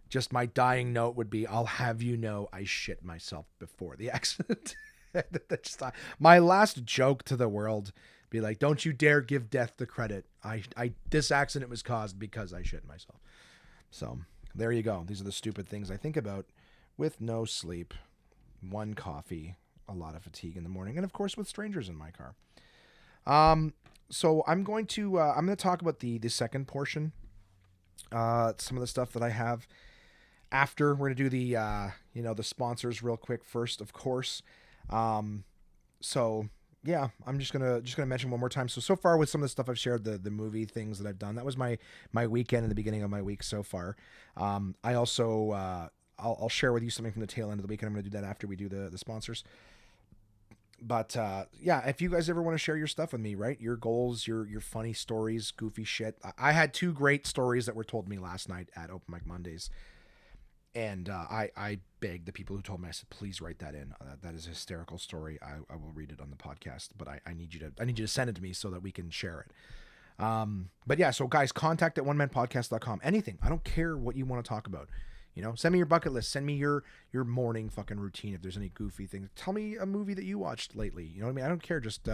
Just my dying note would be, I'll have you know I shit myself before the accident. My last joke to the world be like, don't you dare give death the credit. This accident was caused because I shit myself. So there you go. These are the stupid things I think about with no sleep, one coffee, a lot of fatigue in the morning, and of course with strangers in my car. So I'm going to talk about the second portion, some of the stuff that I have after. We're going to do the sponsors real quick first, of course. So yeah, I'm just going to mention one more time. So far with some of the stuff I've shared, the movie things that I've done, that was my weekend and the beginning of my week so far. I also, I'll share with you something from the tail end of the week, and I'm going to do that after we do the sponsors. But yeah, if you guys ever want to share your stuff with me, right? Your goals, your funny stories, goofy shit. I had 2 great stories that were told me last night at Open Mic Mondays. And I begged the people who told me, I said, please write that in. That is a hysterical story. I will read it on the podcast, but I need you to send it to me so that we can share it. But yeah, so guys, contact at onemanpodcast.com. Anything. I don't care what you want to talk about. Send me your bucket list. Send me your morning fucking routine. If there's any goofy things, tell me a movie that you watched lately. You know what I mean? I don't care. Just,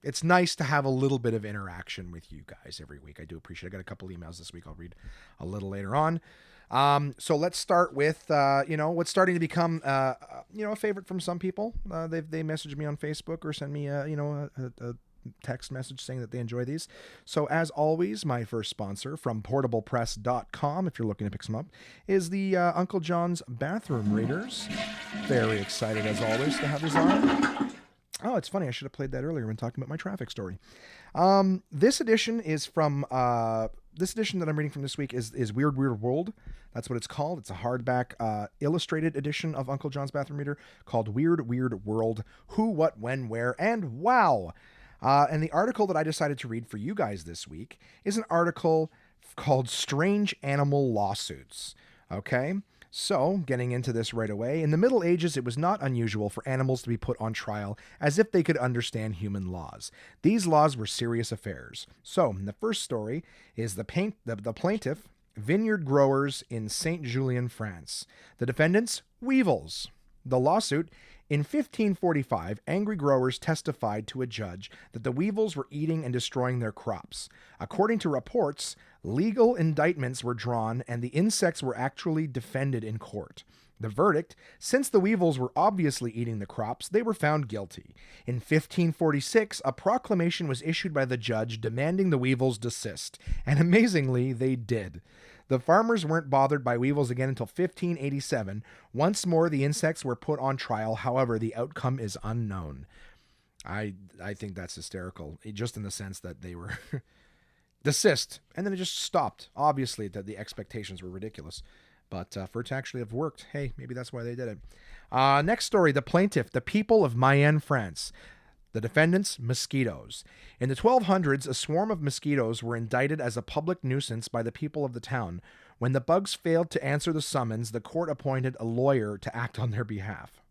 it's nice to have a little bit of interaction with you guys every week. I do appreciate it. I got a couple emails this week I'll read a little later on. So let's start with, what's starting to become, a favorite from some people. They message me on Facebook or send me, a text message saying that they enjoy these. So as always, my first sponsor from portablepress.com, if you're looking to pick some up, is the Uncle John's Bathroom Readers. Very excited as always to have these on. Oh, it's funny. I should have played that earlier when talking about my traffic story. This edition is from, this edition that I'm reading from this week is Weird Weird World. That's what it's called. It's a hardback illustrated edition of Uncle John's Bathroom Reader called Weird Weird World. Who, what, when, where, and wow. And the article that I decided to read for you guys this week is an article called Strange Animal Lawsuits. Okay? So, getting into this right away, in the Middle Ages, it was not unusual for animals to be put on trial as if they could understand human laws. These laws were serious affairs. So, the first story is the plaintiff, vineyard growers in Saint Julien, France. The defendants, weevils. The lawsuit, in 1545, angry growers testified to a judge that the weevils were eating and destroying their crops. According to reports, legal indictments were drawn and the insects were actually defended in court. The verdict, since the weevils were obviously eating the crops, they were found guilty. In 1546, a proclamation was issued by the judge demanding the weevils desist, and amazingly, they did. The farmers weren't bothered by weevils again until 1587. Once more, the insects were put on trial. However, the outcome is unknown. I think that's hysterical, just in the sense that they were desist, and then it just stopped. Obviously, that the expectations were ridiculous. But for it to actually have worked, hey, maybe that's why they did it. Next story, the plaintiff, the people of Mayenne, France. The defendants, mosquitoes. In the 1200s, a swarm of mosquitoes were indicted as a public nuisance by the people of the town. When the bugs failed to answer the summons, the court appointed a lawyer to act on their behalf.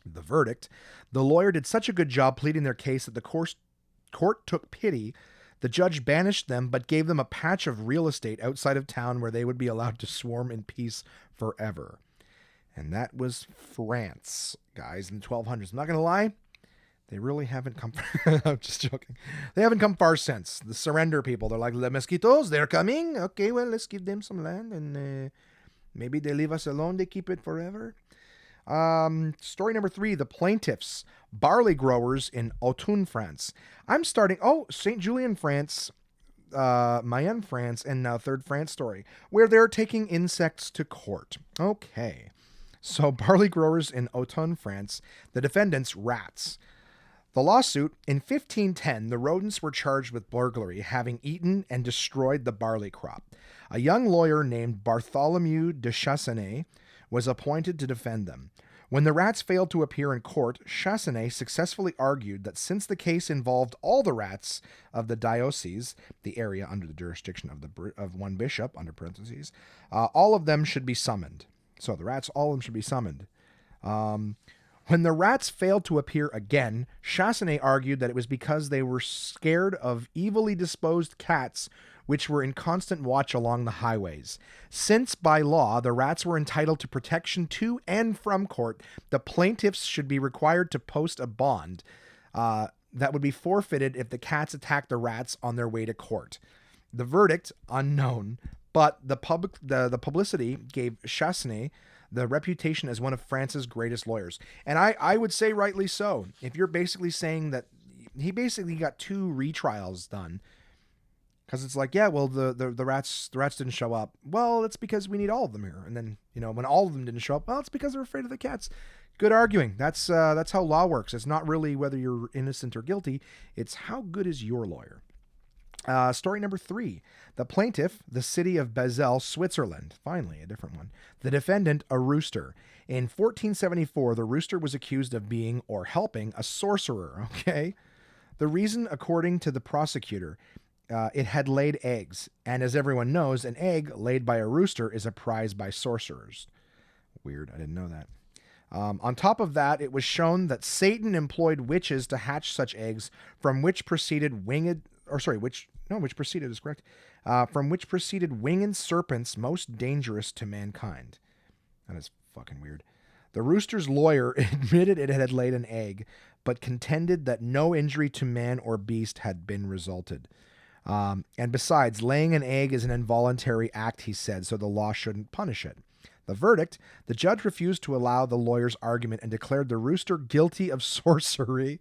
The verdict, the lawyer did such a good job pleading their case that the court took pity. The judge banished them, but gave them a patch of real estate outside of town where they would be allowed to swarm in peace forever. And that was France, guys, in the 1200s. I'm not going to lie. They really haven't come. I'm just joking. They haven't come far since. The surrender people. They're like, the mosquitoes, they're coming. Okay, well, let's give them some land and maybe they leave us alone. They keep it forever. Story number 3, the plaintiffs, barley growers in Autun, France. Saint Julien, France, Mayenne, France, and now third France story, where they're taking insects to court. Okay. So barley growers in Autun, France, the defendants, rats. The lawsuit, in 1510, the rodents were charged with burglary, having eaten and destroyed the barley crop. A young lawyer named Bartholomew de Chassenay was appointed to defend them. When the rats failed to appear in court, Chassenay successfully argued that since the case involved all the rats of the diocese, the area under the jurisdiction of one bishop, under parentheses, all of them should be summoned. So the rats, all of them should be summoned. When the rats failed to appear again, Chassenay argued that it was because they were scared of evilly disposed cats which were in constant watch along the highways. Since by law the rats were entitled to protection to and from court, the plaintiffs should be required to post a bond that would be forfeited if the cats attacked the rats on their way to court. The verdict, unknown, but the publicity gave Chassenay the reputation as one of France's greatest lawyers. And I would say rightly so. If you're basically saying that he basically got 2 retrials done, because it's like, yeah, well, the rats didn't show up. Well, it's because we need all of them here. And then, when all of them didn't show up, well, it's because they're afraid of the cats. Good arguing. That's how law works. It's not really whether you're innocent or guilty. It's how good is your lawyer. Story number 3, the plaintiff, the city of Basel, Switzerland. Finally, a different one. The defendant, a rooster. In 1474, the rooster was accused of being or helping a sorcerer. Okay. The reason, according to the prosecutor, it had laid eggs. And as everyone knows, an egg laid by a rooster is a prize by sorcerers. Weird. I didn't know that. On top of that, it was shown that Satan employed witches to hatch such eggs, from which proceeded winged serpents most dangerous to mankind. That is fucking weird. The rooster's lawyer admitted it had laid an egg, but contended that no injury to man or beast had been resulted. And besides, laying an egg is an involuntary act, he said, so the law shouldn't punish it. The verdict, the judge refused to allow the lawyer's argument and declared the rooster guilty of sorcery.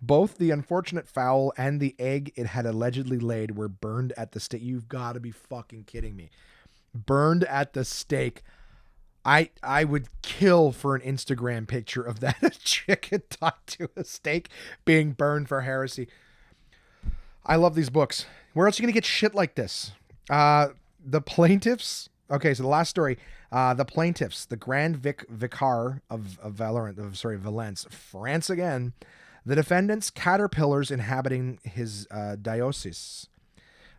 Both the unfortunate fowl and the egg it had allegedly laid were burned at the stake. You've got to be fucking kidding me. Burned at the stake. I would kill for an Instagram picture of that a chicken tied to a stake being burned for heresy. I love these books. Where else are you going to get shit like this? The plaintiffs. Okay, so the last story. The plaintiffs, the Grand Vicar of Valence, France again. The defendants, caterpillars inhabiting his diocese.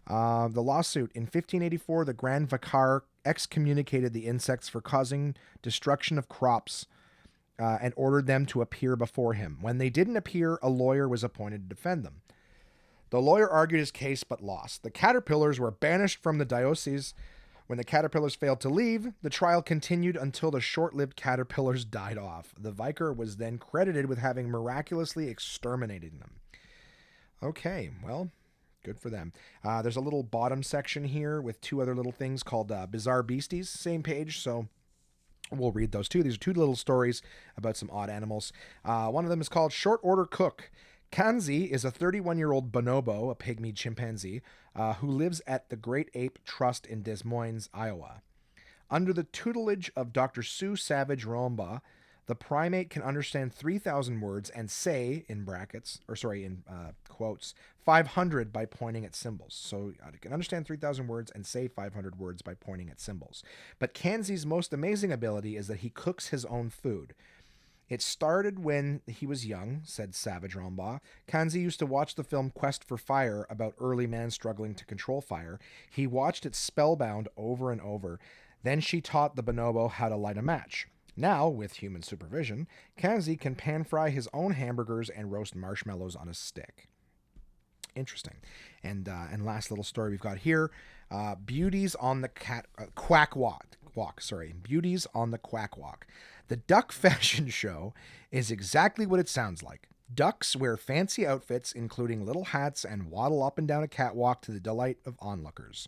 The lawsuit. In 1584, the Grand Vicar excommunicated the insects for causing destruction of crops and ordered them to appear before him. When they didn't appear, a lawyer was appointed to defend them. The lawyer argued his case but lost. The caterpillars were banished from the diocese. When the caterpillars failed to leave, the trial continued until the short-lived caterpillars died off. The vicar was then credited with having miraculously exterminated them. Okay, well, good for them. There's a little bottom section here with two other little things called Bizarre Beasties. Same page, so we'll read those two. These are two little stories about some odd animals. One of them is called Short Order Cook. Kanzi is a 31-year-old bonobo, a pygmy chimpanzee, who lives at the Great Ape Trust in Des Moines, Iowa. Under the tutelage of Dr. Sue Savage Romba, the primate can understand 3,000 words and say, in quotes, 500 by pointing at symbols. So it can understand 3,000 words and say 500 words by pointing at symbols. But Kanzi's most amazing ability is that he cooks his own food. It started when he was young, said Savage Romba. Kanzi used to watch the film Quest for Fire about early man struggling to control fire. He watched it spellbound over and over. Then she taught the bonobo how to light a match. Now, with human supervision, Kanzi can pan-fry his own hamburgers and roast marshmallows on a stick. Interesting. And last little story we've got here. Beauties on the Quack Walk. Beauties on the Quack Walk. The duck fashion show is exactly what it sounds like. Ducks wear fancy outfits, including little hats, and waddle up and down a catwalk to the delight of onlookers.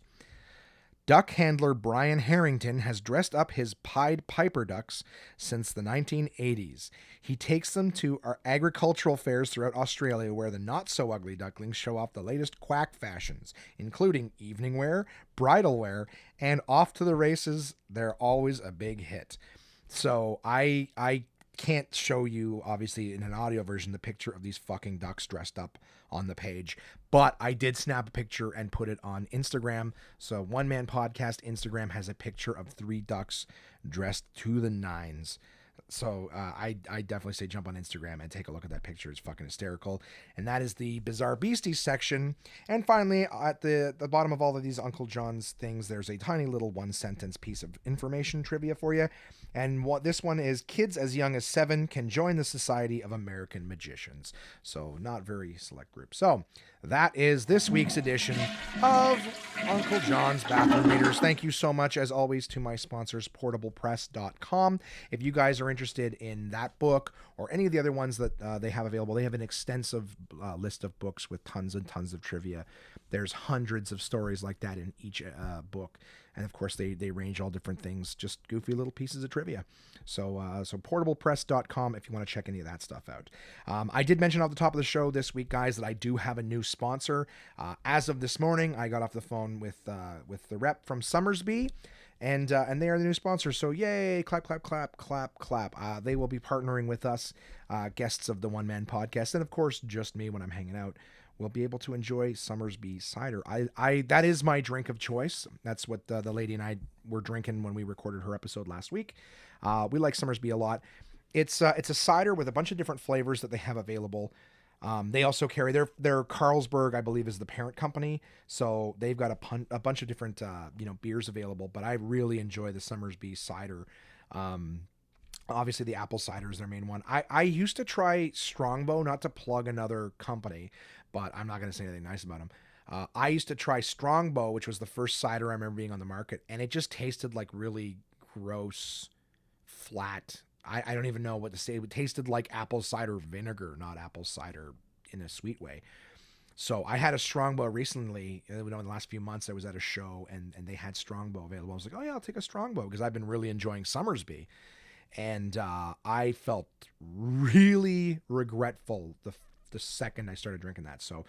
Duck handler Brian Harrington has dressed up his Pied Piper ducks since the 1980s. He takes them to our agricultural fairs throughout Australia where the not-so-ugly ducklings show off the latest quack fashions, including evening wear, bridal wear, and off to the races. They're always a big hit. So I can't show you, obviously, in an audio version, the picture of these fucking ducks dressed up on the page. But I did snap a picture and put it on Instagram. So One Man Podcast Instagram has a picture of 3 ducks dressed to the nines. So I definitely say jump on Instagram and take a look at that picture. It's fucking hysterical. And that is the Bizarre Beasties section. And finally, at the bottom of all of these Uncle John's things, there's a tiny little 1-sentence piece of information trivia for you. And this one is kids as young as 7 can join the Society of American Magicians. So not very select group. So that is this week's edition of Uncle John's Bathroom Readers. Thank you so much, as always, to my sponsors, portablepress.com. If you guys are interested in that book or any of the other ones that they have available, they have an extensive list of books with tons and tons of trivia. There's hundreds of stories like that in each book. And of course, they range all different things, just goofy little pieces of trivia. So portablepress.com if you want to check any of that stuff out. I did mention off the top of the show this week, guys, that I do have a new sponsor. As of this morning, I got off the phone with the rep from Summersby, and they are the new sponsor. So yay, clap, clap, clap, clap, clap. They will be partnering with us, guests of the One Man Podcast, and of course, just me when I'm hanging out. We'll be able to enjoy Summersby cider. That is my drink of choice. That's what the lady and I were drinking when we recorded her episode last week. We like Summersby a lot. It's a cider with a bunch of different flavors that they have available. They also carry their Carlsberg, I believe, is the parent company. So they've got a bunch of different beers available. But I really enjoy the Summersby cider. Obviously, the apple cider is their main one. I used to try Strongbow, not to plug another company, but I'm not going to say anything nice about them. I used to try Strongbow, which was the first cider I remember being on the market, and it just tasted like really gross, flat I don't even know what to say. It tasted like apple cider vinegar, not apple cider in a sweet way. So I had a Strongbow recently. In the last few months, I was at a show and they had Strongbow available. I was like, oh yeah, I'll take a Strongbow because I've been really enjoying Somersby, and I felt really regretful the second I started drinking that. So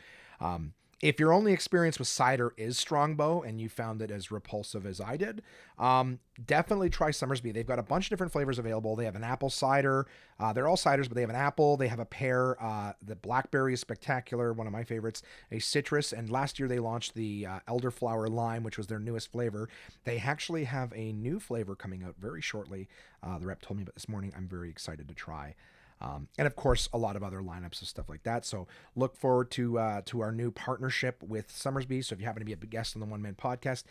if your only experience with cider is Strongbow and you found it as repulsive as I did, definitely try Somersby. They've got a bunch of different flavors available. They have an apple cider. They're all ciders, but they have an apple. They have a pear. The blackberry is spectacular, one of my favorites. A citrus, and last year they launched the elderflower lime, which was their newest flavor. They actually have a new flavor coming out very shortly. The rep told me about this morning. I'm very excited to try. And of course, a lot of other lineups of stuff like that. So look forward to our new partnership with Somersby. So if you happen to be a guest on the One Man Podcast,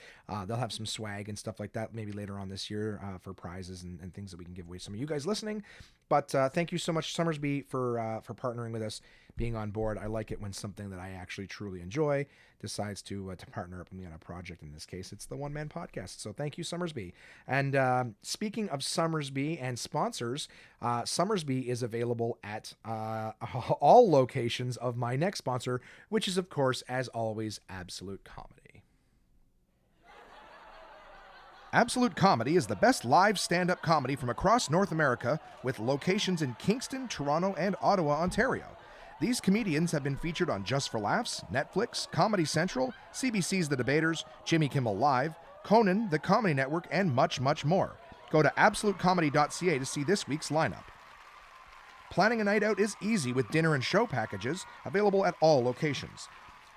they'll have some swag and stuff like that maybe later on this year for prizes and things that we can give away. Some of you guys listening, but thank you so much, Somersby, for partnering with us, being on board. I like it when something that I actually truly enjoy decides to partner up with me on a project. In this case, it's the One Man Podcast. So thank you, Somersby. And speaking of Somersby and sponsors, Somersby is available at all locations of my next sponsor, which is, of course, as always, Absolute Comedy. Absolute Comedy is the best live stand-up comedy from across North America, with locations in Kingston, Toronto, and Ottawa, Ontario. These comedians have been featured on Just for Laughs, Netflix, Comedy Central, CBC's The Debaters, Jimmy Kimmel Live, Conan, The Comedy Network, and much, much more. Go to absolutecomedy.ca to see this week's lineup. Planning a night out is easy with dinner and show packages available at all locations.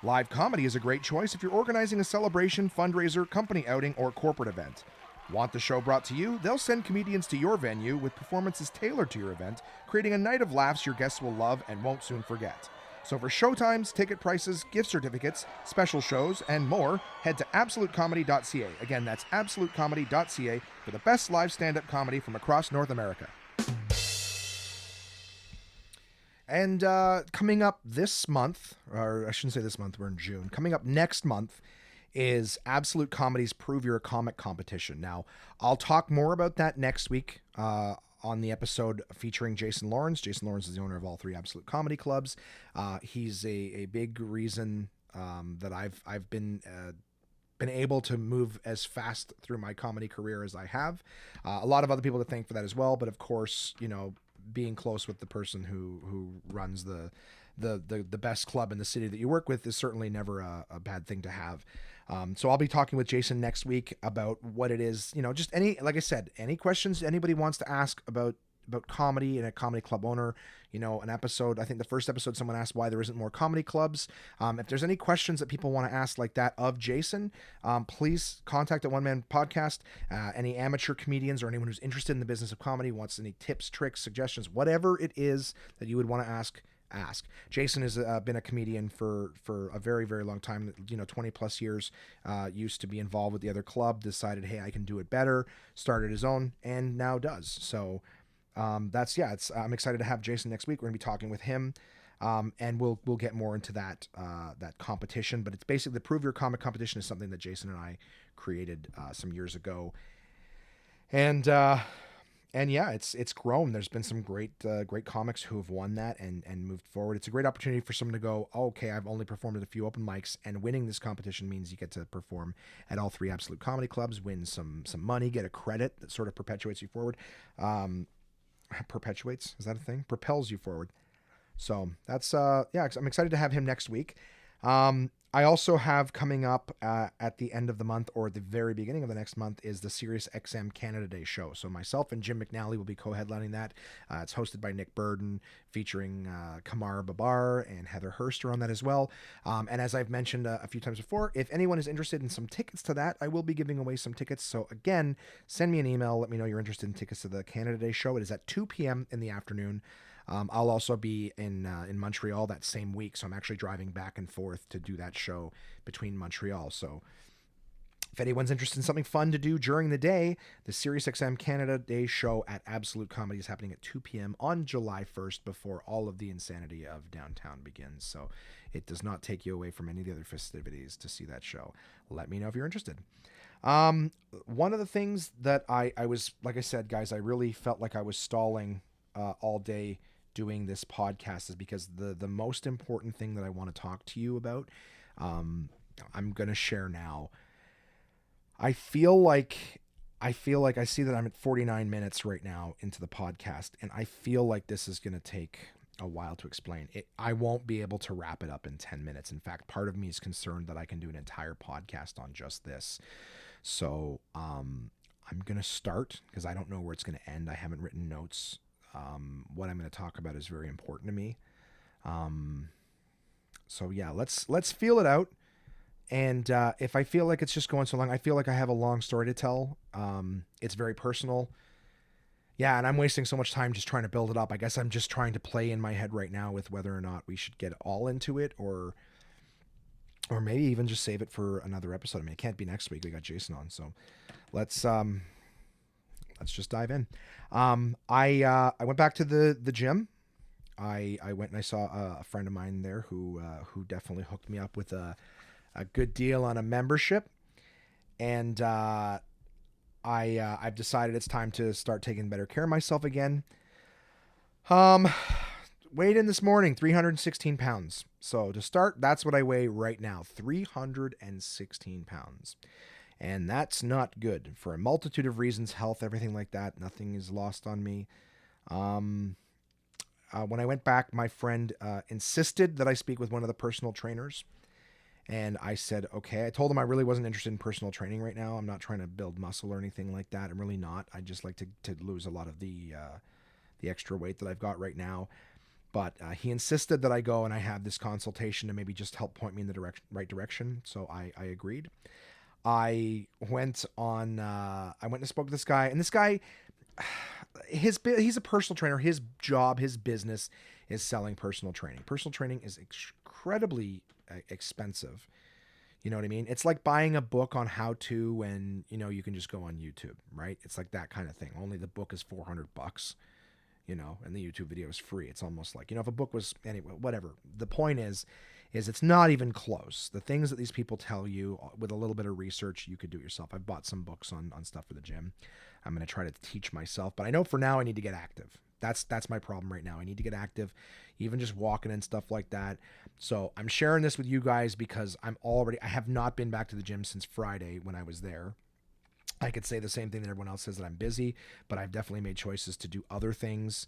Live comedy is a great choice if you're organizing a celebration, fundraiser, company outing, or corporate event. Want the show brought to you? They'll send comedians to your venue with performances tailored to your event, creating a night of laughs your guests will love and won't soon forget. So for showtimes, ticket prices, gift certificates, special shows, and more, head to absolutecomedy.ca. Again, that's absolutecomedy.ca for the best live stand-up comedy from across North America. And coming up this month, or I shouldn't say this month, we're in June. Coming up next month is Absolute Comedy's Prove You're a Comic competition. Now, I'll talk more about that next week on the episode featuring Jason Lawrence. Jason Lawrence is the owner of all 3 Absolute Comedy Clubs. He's a big reason that I've been able to move as fast through my comedy career as I have. A lot of other people to thank for that as well, but of course, you know, being close with the person who runs the best club in the city that you work with is certainly never a bad thing to have. So I'll be talking with Jason next week about what it is, you know, just like I said, any questions anybody wants to ask about comedy and a comedy club owner, you know, an episode. I think the first episode, someone asked why there isn't more comedy clubs. If there's any questions that people want to ask like that of Jason, please contact the One Man Podcast. Any amateur comedians or anyone who's interested in the business of comedy, wants any tips, tricks, suggestions, whatever it is that you would want to ask. Jason has been a comedian for a very, very long time, you know, 20 plus years, used to be involved with the other club, decided, hey, I can do it better, started his own, and now does. So I'm excited to have Jason next week. We're gonna be talking with him, and we'll get more into that competition, but it's basically the Prove Your Comic competition is something that Jason and I created some years ago. And yeah, it's grown. There's been some great comics who have won that and moved forward. It's a great opportunity for someone to go, oh, okay, I've only performed at a few open mics, and winning this competition means you get to perform at all 3 Absolute Comedy Clubs, win some money, get a credit that sort of perpetuates you forward. Perpetuates, is that a thing? Propels you forward. So that's I'm excited to have him next week. I also have coming up at the end of the month or the very beginning of the next month is the Sirius XM Canada Day show. So myself and Jim McNally will be co-headlining that. It's hosted by Nick Burden, featuring Kamar Babar and Heather Hurst are on that as well. And as I've mentioned a few times before, if anyone is interested in some tickets to that, I will be giving away some tickets. So again, send me an email. Let me know you're interested in tickets to the Canada Day show. It is at 2 p.m. in the afternoon. I'll also be in Montreal that same week, so I'm actually driving back and forth to do that show between Montreal. So If anyone's interested in something fun to do during the day, the SiriusXM Canada Day show at Absolute Comedy is happening at 2 p.m. on July 1st before all of the insanity of downtown begins. So it does not take you away from any of the other festivities to see that show. Let me know if you're interested. One of the things that I was, like I said, guys, I really felt like I was stalling all day doing this podcast is because the most important thing that I want to talk to you about, I'm going to share now. I feel like I see that I'm at 49 minutes right now into the podcast, and I feel like this is going to take a while to explain. I won't be able to wrap it up in 10 minutes. In fact, part of me is concerned that I can do an entire podcast on just this. So I'm going to start because I don't know where it's going to end. I haven't written notes. What I'm going to talk about is very important to me. So yeah, let's feel it out. And if I feel like it's just going so long, I feel like I have a long story to tell. It's very personal. Yeah, and I'm wasting so much time just trying to build it up. I guess I'm just trying to play in my head right now with whether or not we should get all into it or maybe even just save it for another episode. I mean, it can't be next week. We got Jason on, so let's just dive in. I went back to the gym. I went and I saw a friend of mine there who definitely hooked me up with a good deal on a membership, and I've decided it's time to start taking better care of myself again. Weighed in this morning, 316 pounds. So to start, that's what I weigh right now, 316 pounds. And that's not good for a multitude of reasons, health, everything like that. Nothing is lost on me. When I went back, my friend insisted that I speak with one of the personal trainers. And I said, okay. I told him I really wasn't interested in personal training right now. I'm not trying to build muscle or anything like that. I'm really not. I just like to lose a lot of the extra weight that I've got right now. But he insisted that I go and I have this consultation to maybe just help point me in the right direction. So I agreed. I went and spoke to this guy, and this guy, he's a personal trainer. His job, his business is selling personal training. Personal training is incredibly expensive. You know what I mean? It's like buying a book on how to when, you can just go on YouTube, right? It's like that kind of thing. Only the book is $400, and the YouTube video is free. It's almost like, if a book was, anyway, whatever. The point is it's not even close. The things that these people tell you with a little bit of research, you could do it yourself. I've bought some books on stuff for the gym. I'm going to try to teach myself, but I know for now I need to get active. That's my problem right now. I need to get active, even just walking and stuff like that. So I'm sharing this with you guys because I have not been back to the gym since Friday when I was there. I could say the same thing that everyone else says, that I'm busy, but I've definitely made choices to do other things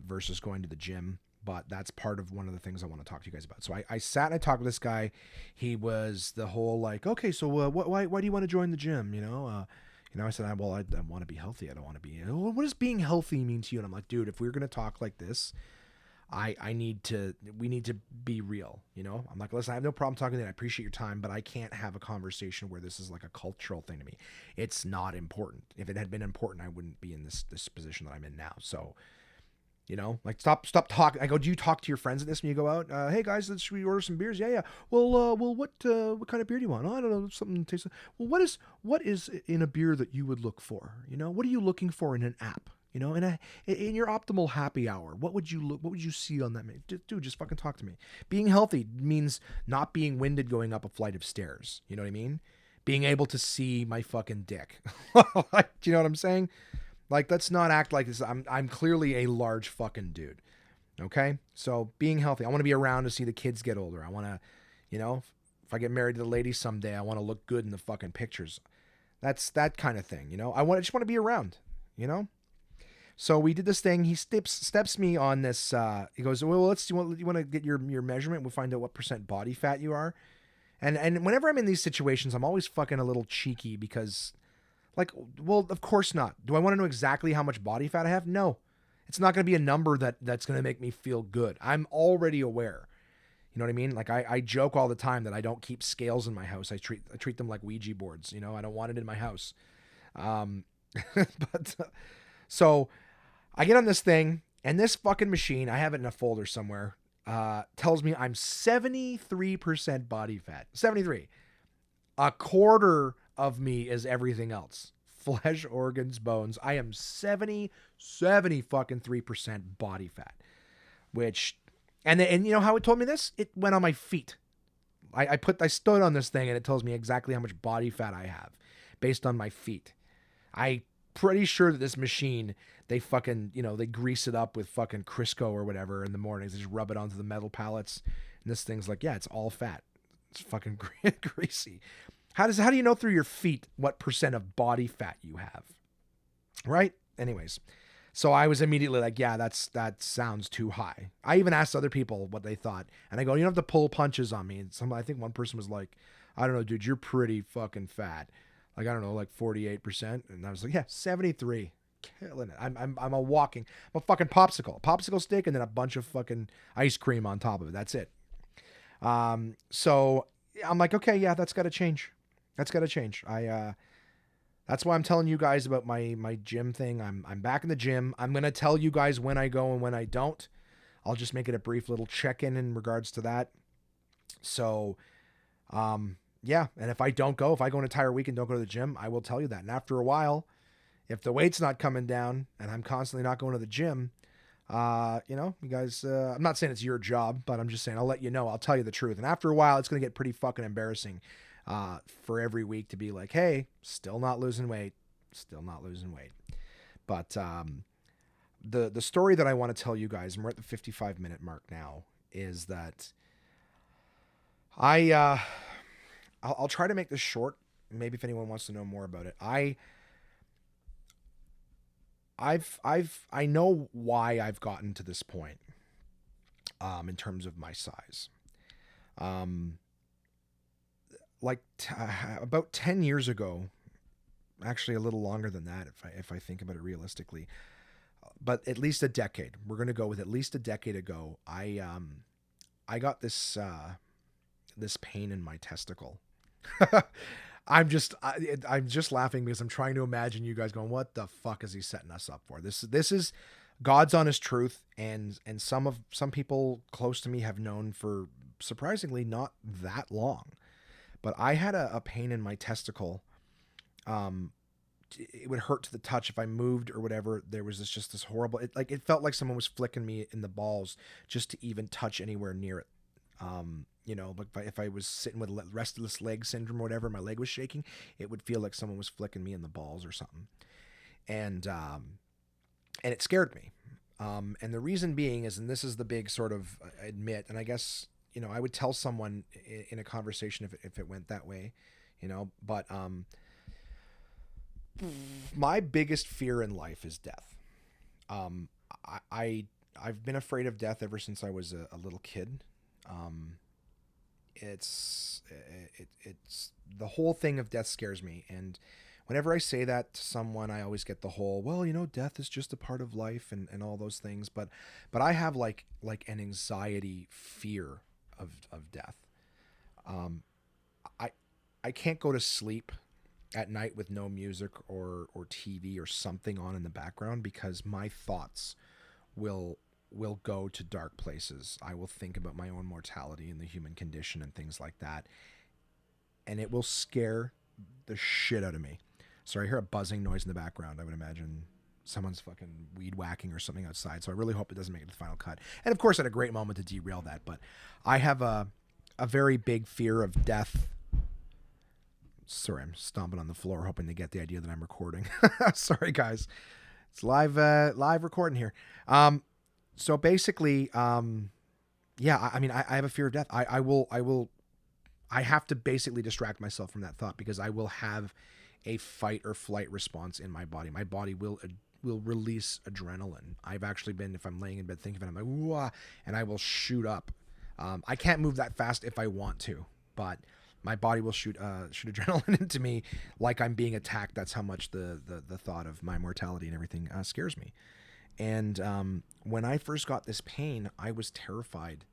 versus going to the gym. But that's part of one of the things I want to talk to you guys about. So I sat and I talked with this guy. He was the whole like, okay, so why do you want to join the gym? I said, I want to be healthy. I don't want to be, what does being healthy mean to you? And I'm like, dude, if we're going to talk like this, we need to be real. I'm like, listen, I have no problem talking to you. I appreciate your time, but I can't have a conversation where this is like a cultural thing to me. It's not important. If it had been important, I wouldn't be in this position that I'm in now. So, like stop talking. I go, do you talk to your friends at this when you go out? Hey guys, should we order some beers? Yeah. Well, what kind of beer do you want? Oh, I don't know, something tastes. Well, what is in a beer that you would look for? What are you looking for in an app? In your optimal happy hour, what would you see on that? Dude, just fucking talk to me. Being healthy means not being winded going up a flight of stairs. You know what I mean? Being able to see my fucking dick. Do you know what I'm saying? Like, let's not act like this. I'm clearly a large fucking dude. Okay? So being healthy. I want to be around to see the kids get older. I want to, if I get married to the lady someday, I want to look good in the fucking pictures. That's that kind of thing. I just want to be around, So we did this thing. He steps me on this. He goes, well, you want to get your measurement? We'll find out what % body fat you are. And whenever I'm in these situations, I'm always fucking a little cheeky because, like, well, of course not. Do I want to know exactly how much body fat I have? No. It's not going to be a number that's going to make me feel good. I'm already aware. You know what I mean? Like, I joke all the time that I don't keep scales in my house. I treat them like Ouija boards. I don't want it in my house. So I get on this thing, and this fucking machine, I have it in a folder somewhere, tells me I'm 73% body fat. 73. A quarter of me is everything else. Flesh, organs, bones. I am 70 fucking 3% body fat, which, and you know how it told me this? It went on my feet. I stood on this thing and it tells me exactly how much body fat I have based on my feet. I pretty sure that this machine, they fucking, they grease it up with fucking Crisco or whatever in the mornings. They just rub it onto the metal pallets. And this thing's like, yeah, it's all fat. It's fucking greasy. How do you know through your feet what percent of body fat you have? Right? Anyways. So I was immediately like, yeah, that sounds too high. I even asked other people what they thought. And I go, you don't have to pull punches on me. And I think one person was like, I don't know, dude, you're pretty fucking fat. Like, I don't know, like 48%. And I was like, yeah, 73. Killing it. I'm a fucking popsicle stick, and then a bunch of fucking ice cream on top of it. That's it. So I'm like, okay, yeah, that's got to change. That's got to change. That's why I'm telling you guys about my gym thing. I'm back in the gym. I'm going to tell you guys when I go and when I don't. I'll just make it a brief little check-in in regards to that. So, yeah. And if I don't go, if I go an entire week and don't go to the gym, I will tell you that. And after a while, if the weight's not coming down and I'm constantly not going to the gym, you guys, I'm not saying it's your job, but I'm just saying I'll let you know. I'll tell you the truth. And after a while, it's going to get pretty fucking embarrassing for every week to be like, hey, still not losing weight. But the story that I want to tell you guys, and we're at the 55-minute mark now, is that I'll try to make this short. Maybe if anyone wants to know more about it. I know why I've gotten to this point, in terms of my size. About 10 years ago, actually a little longer than that, if I think about it realistically, but at least a decade. We're going to go with at least a decade ago. I got this pain in my testicle. I'm just laughing because I'm trying to imagine you guys going, what the fuck is he setting us up for? This is God's honest truth. And some people close to me have known for surprisingly not that long, but I had a pain in my testicle. It would hurt to the touch if I moved or whatever. There was this horrible, it felt like someone was flicking me in the balls just to even touch anywhere near it. Like if I was sitting with restless leg syndrome or whatever, my leg was shaking, it would feel like someone was flicking me in the balls or something. And it scared me. And the reason being is, and this is the big sort of admit, and I guess, I would tell someone in a conversation if it went that way, but, my biggest fear in life is death. I've been afraid of death ever since I was a little kid. It's the whole thing of death scares me. And whenever I say that to someone, I always get the whole, well, death is just a part of life and all those things. But I have like an anxiety fear of death. I can't go to sleep at night with no music or TV or something on in the background, because my thoughts will go to dark places. I will think about my own mortality and the human condition and things like that. And it will scare the shit out of me. Sorry, I hear a buzzing noise in the background. I would imagine someone's fucking weed whacking or something outside. So I really hope it doesn't make it to the final cut. And of course, at a great moment to derail that. But I have a very big fear of death. Sorry, I'm stomping on the floor, hoping to get the idea that I'm recording. Sorry, guys. It's live recording here. So basically, yeah, I have a fear of death. I have to basically distract myself from that thought, because I will have a fight or flight response in my body. My body will release adrenaline. I've actually been, if I'm laying in bed thinking of it, I'm like, whoa, and I will shoot up. I can't move that fast if I want to, but my body will shoot adrenaline into me like I'm being attacked. That's how much the thought of my mortality and everything scares me. And when I first got this pain, I was terrified.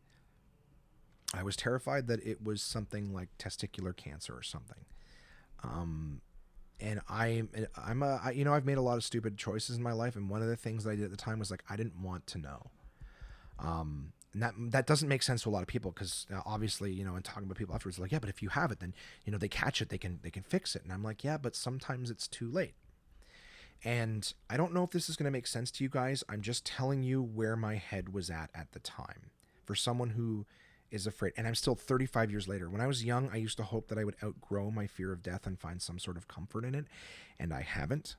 I was terrified that it was something like testicular cancer or something. And I've made a lot of stupid choices in my life, and one of the things that I did at the time was like, I didn't want to know. And that doesn't make sense to a lot of people because obviously, in talking about people afterwards, like, yeah, but if you have it, then they catch it, they can fix it. And I'm like, yeah, but sometimes it's too late. And I don't know if this is going to make sense to you guys. I'm just telling you where my head was at the time. For someone who is afraid, and I'm still 35 years later. When I was young, I used to hope that I would outgrow my fear of death and find some sort of comfort in it, and I haven't.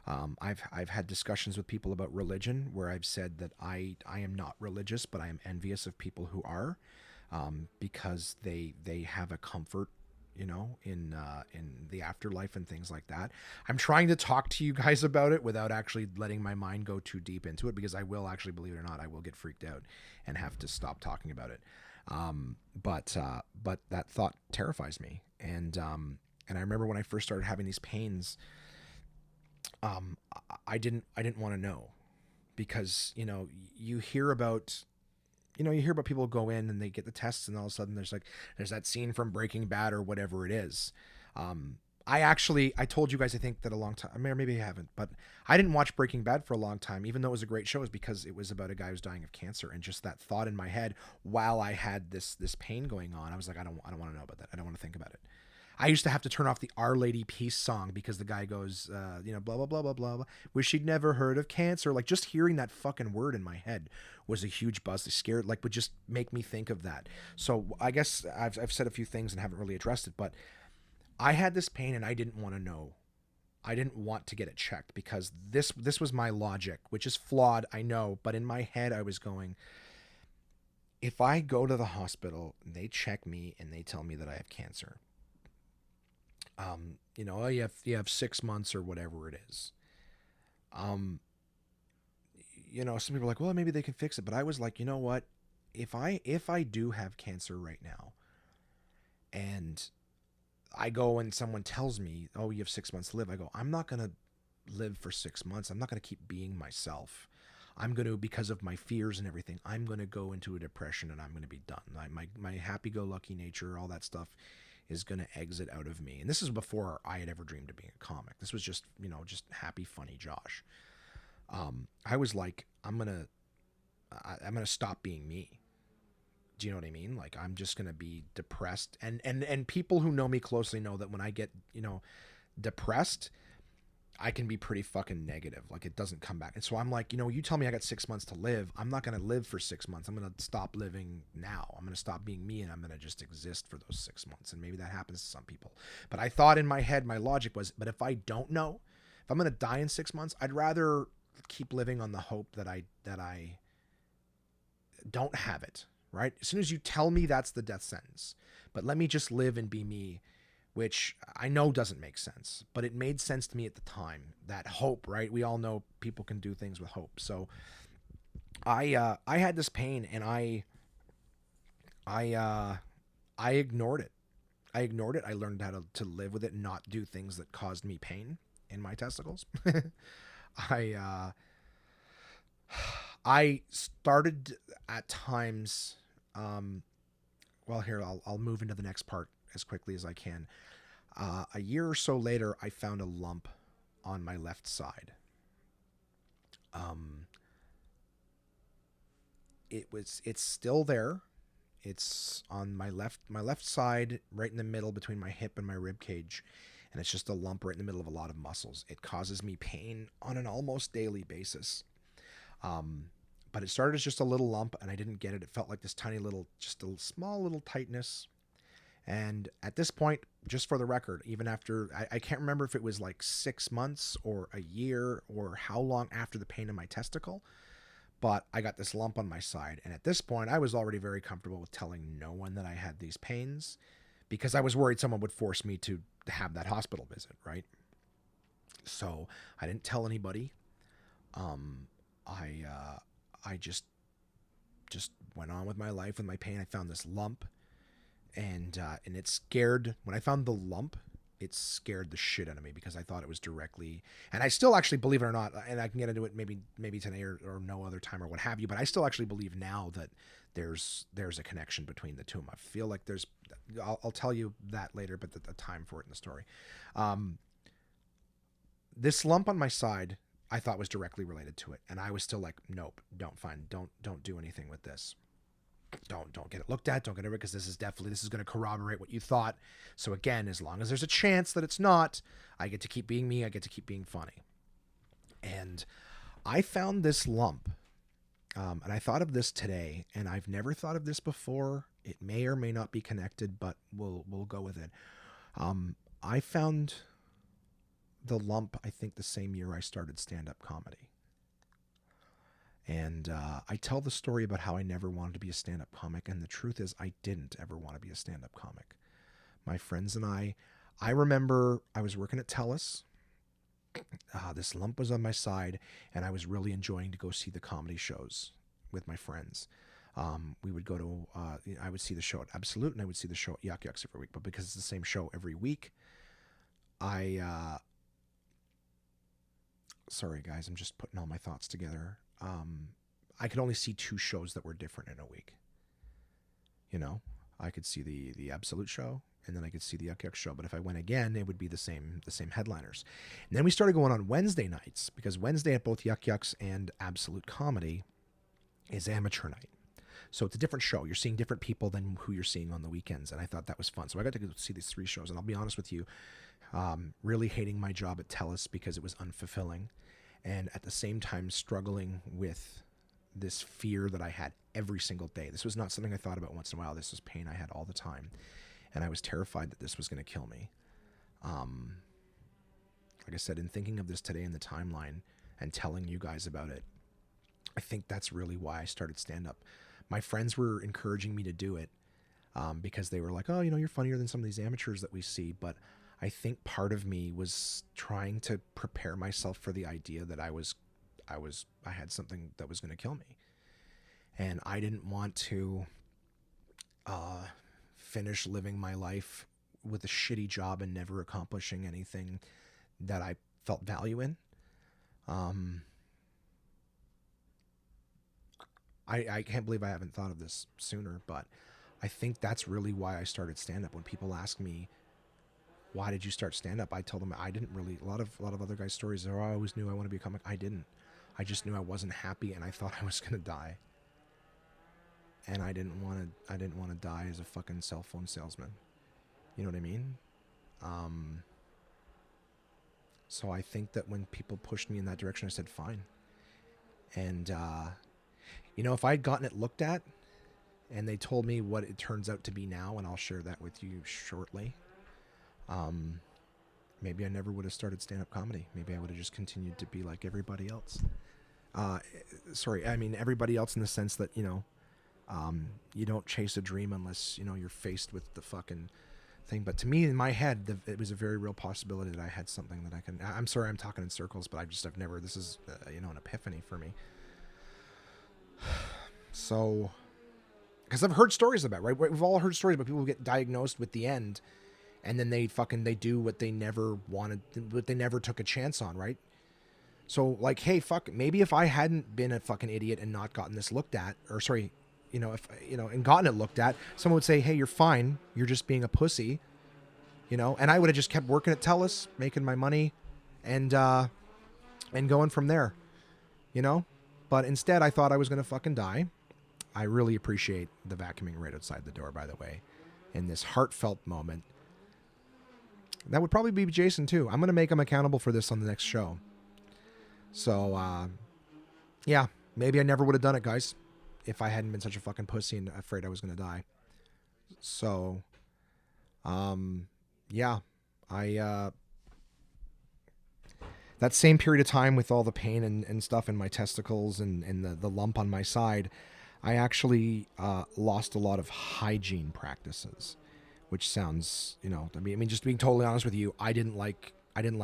I've had discussions with people about religion where I've said that I am not religious, but I am envious of people who are, because they have a comfort, in the afterlife and things like that. I'm trying to talk to you guys about it without actually letting my mind go too deep into it, because I will actually, believe it or not, I will get freaked out and have to stop talking about it. But that thought terrifies me, and I remember when I first started having these pains, um, I didn't want to know, because you hear about people go in and they get the tests, and all of a sudden there's that scene from Breaking Bad or whatever it is. Um, I told you guys, I think, that a long time, maybe I haven't, but I didn't watch Breaking Bad for a long time, even though it was a great show, is because it was about a guy who's dying of cancer, and just that thought in my head while I had this pain going on, I was like, I don't want to know about that. I don't want to think about it. I used to have to turn off the Our Lady Peace song because the guy goes, blah, blah, blah, blah, blah, blah. Wish she'd never heard of cancer. Like, just hearing that fucking word in my head was a huge buzz. It scared, like, would just make me think of that. So I guess I've said a few things and haven't really addressed it, but I had this pain and I didn't want to know. I didn't want to get it checked because this was my logic, which is flawed, I know, but in my head I was going, if I go to the hospital and they check me and they tell me that I have cancer, oh, you have 6 months or whatever it is. Um, some people are like, well, maybe they can fix it, but I was like, you know what? If I do have cancer right now, and I go and someone tells me, oh, you have 6 months to live, I go, I'm not gonna live for 6 months. I'm not gonna keep being myself. I'm going to, because of my fears and everything, I'm going to go into a depression and I'm going to be done. My happy-go-lucky nature, all that stuff, is going to exit out of me. And this is before I had ever dreamed of being a comic. This was just, just happy, funny Josh. I was like, I'm gonna stop being me. Do you know what I mean? Like, I'm just gonna be depressed. And people who know me closely know that when I get, depressed, I can be pretty fucking negative. Like, it doesn't come back. And so I'm like, you tell me I got 6 months to live. I'm not going to live for 6 months. I'm going to stop living now. I'm going to stop being me, and I'm going to just exist for those 6 months. And maybe that happens to some people. But I thought in my head, my logic was, but if I don't know, if I'm going to die in 6 months, I'd rather keep living on the hope that I don't have it, right? As soon as you tell me that's the death sentence, but let me just live and be me, which I know doesn't make sense, but it made sense to me at the time. That hope, right? We all know people can do things with hope. So I had this pain, and I ignored it. I ignored it. I learned how to live with it and not do things that caused me pain in my testicles. I I started at times. Well, here I'll move into the next part as quickly as I can. A year or so later, I found a lump on my left side. Um, it's still there. It's on my left side, right in the middle between my hip and my rib cage, and it's just a lump right in the middle of a lot of muscles. It causes me pain on an almost daily basis. Um, but it started as just a little lump, and I didn't get it. It felt like this tiny little, just a small little tightness. And at this point, just for the record, even after, I can't remember if it was like 6 months or a year or how long after the pain in my testicle, but I got this lump on my side. And at this point, I was already very comfortable with telling no one that I had these pains, because I was worried someone would force me to have that hospital visit, right? So I didn't tell anybody. Um, I just went on with my life with my pain. I found this lump, and it scared. When I found the lump, it scared the shit out of me, because I thought it was directly. And I still actually, believe it or not, and I can get into it maybe today or no other time or what have you. But I still actually believe now that there's a connection between the two of them. I feel like there's. I'll tell you that later, but the time for it in the story. Um, this lump on my side, I thought was directly related to it, and I was still like, nope, don't do anything with this. Don't get it looked at. Don't get it, because this is going to corroborate what you thought. So again, as long as there's a chance that it's not, I get to keep being me. I get to keep being funny. And I found this lump, and I thought of this today, and I've never thought of this before. It may or may not be connected, but we'll go with it. I found the lump, I think, the same year I started stand-up comedy. And I tell the story about how I never wanted to be a stand-up comic, and the truth is I didn't ever want to be a stand-up comic. My friends and I remember I was working at TELUS. This lump was on my side, and I was really enjoying to go see the comedy shows with my friends. We would go to, I would see the show at Absolute, and I would see the show at Yuck Yucks every week. But because it's the same show every week, sorry guys, I'm just putting all my thoughts together. I could only see 2 shows that were different in a week. You know, I could see the Absolute show, and then I could see the Yuck Yucks show. But if I went again, it would be the same headliners. And then we started going on Wednesday nights, because Wednesday at both Yuck Yucks and Absolute Comedy is amateur night. So it's a different show. You're seeing different people than who you're seeing on the weekends. And I thought that was fun. So I got to go see these 3 shows. And I'll be honest with you, really hating my job at TELUS because it was unfulfilling. And at the same time, struggling with this fear that I had every single day. This was not something I thought about once in a while. This was pain I had all the time. And I was terrified that this was going to kill me. Like I said, in thinking of this today in the timeline and telling you guys about it, I think that's really why I started stand-up. My friends were encouraging me to do it because they were like, oh, you're funnier than some of these amateurs that we see. But I think part of me was trying to prepare myself for the idea that I had something that was going to kill me. And I didn't want to finish living my life with a shitty job and never accomplishing anything that I felt value in. I can't believe I haven't thought of this sooner, but I think that's really why I started stand-up. When people ask me, why did you start stand-up? I tell them I didn't really. A lot of other guys' stories are, I always knew I want to be a comic. I didn't. I just knew I wasn't happy, and I thought I was gonna die. And I didn't want to die as a fucking cell phone salesman. You know what I mean? So I think that when people pushed me in that direction, I said fine. And if I'd gotten it looked at, and they told me what it turns out to be now, and I'll share that with you shortly. Maybe I never would have started stand-up comedy. Maybe I would have just continued to be like everybody else. Sorry, I mean everybody else in the sense that, you don't chase a dream unless, you're faced with the fucking thing. But to me, in my head, it was a very real possibility that I had something that I can... I'm sorry I'm talking in circles, but I've never... This is, an epiphany for me. So... Because I've heard stories about, right? We've all heard stories about people who get diagnosed with the end, and then they do what they never wanted, what they never took a chance on, right? So, like, hey, maybe if I hadn't been a fucking idiot and not gotten this looked at, or sorry, and gotten it looked at, someone would say, hey, you're fine, you're just being a pussy, and I would have just kept working at TELUS, making my money, and going from there, But instead, I thought I was going to fucking die. I really appreciate the vacuuming right outside the door, by the way, in this heartfelt moment. That would probably be Jason, too. I'm going to make him accountable for this on the next show. So, yeah, maybe I never would have done it, guys, if I hadn't been such a fucking pussy and afraid I was going to die. So, yeah, that same period of time with all the pain and stuff in my testicles and the lump on my side, I actually lost a lot of hygiene practices, which sounds, just being totally honest with you, I didn't like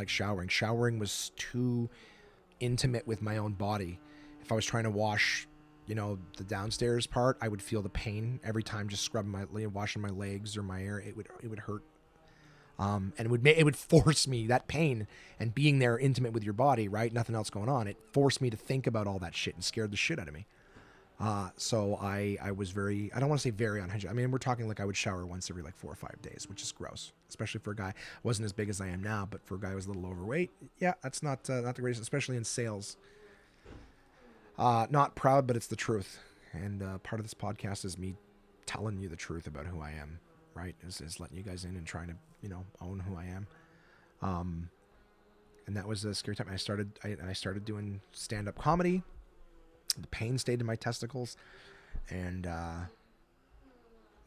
showering. Showering was too intimate with my own body. If I was trying to wash, the downstairs part, I would feel the pain every time just washing my legs or my hair. It would hurt. And it would force me, that pain and being there intimate with your body, right? Nothing else going on. It forced me to think about all that shit and scared the shit out of me. So I was very, I don't want to say very unhygienic. I mean, we're talking like I would shower once every 4 or 5 days, which is gross, especially for a guy. I wasn't as big as I am now, but for a guy who was a little overweight, yeah, that's not the greatest, especially in sales. Not proud, but it's the truth. And part of this podcast is me telling you the truth about who I am, right? Is letting you guys in and trying to, own who I am. Um, and that was a scary time. I started doing stand-up comedy. The pain stayed in my testicles, and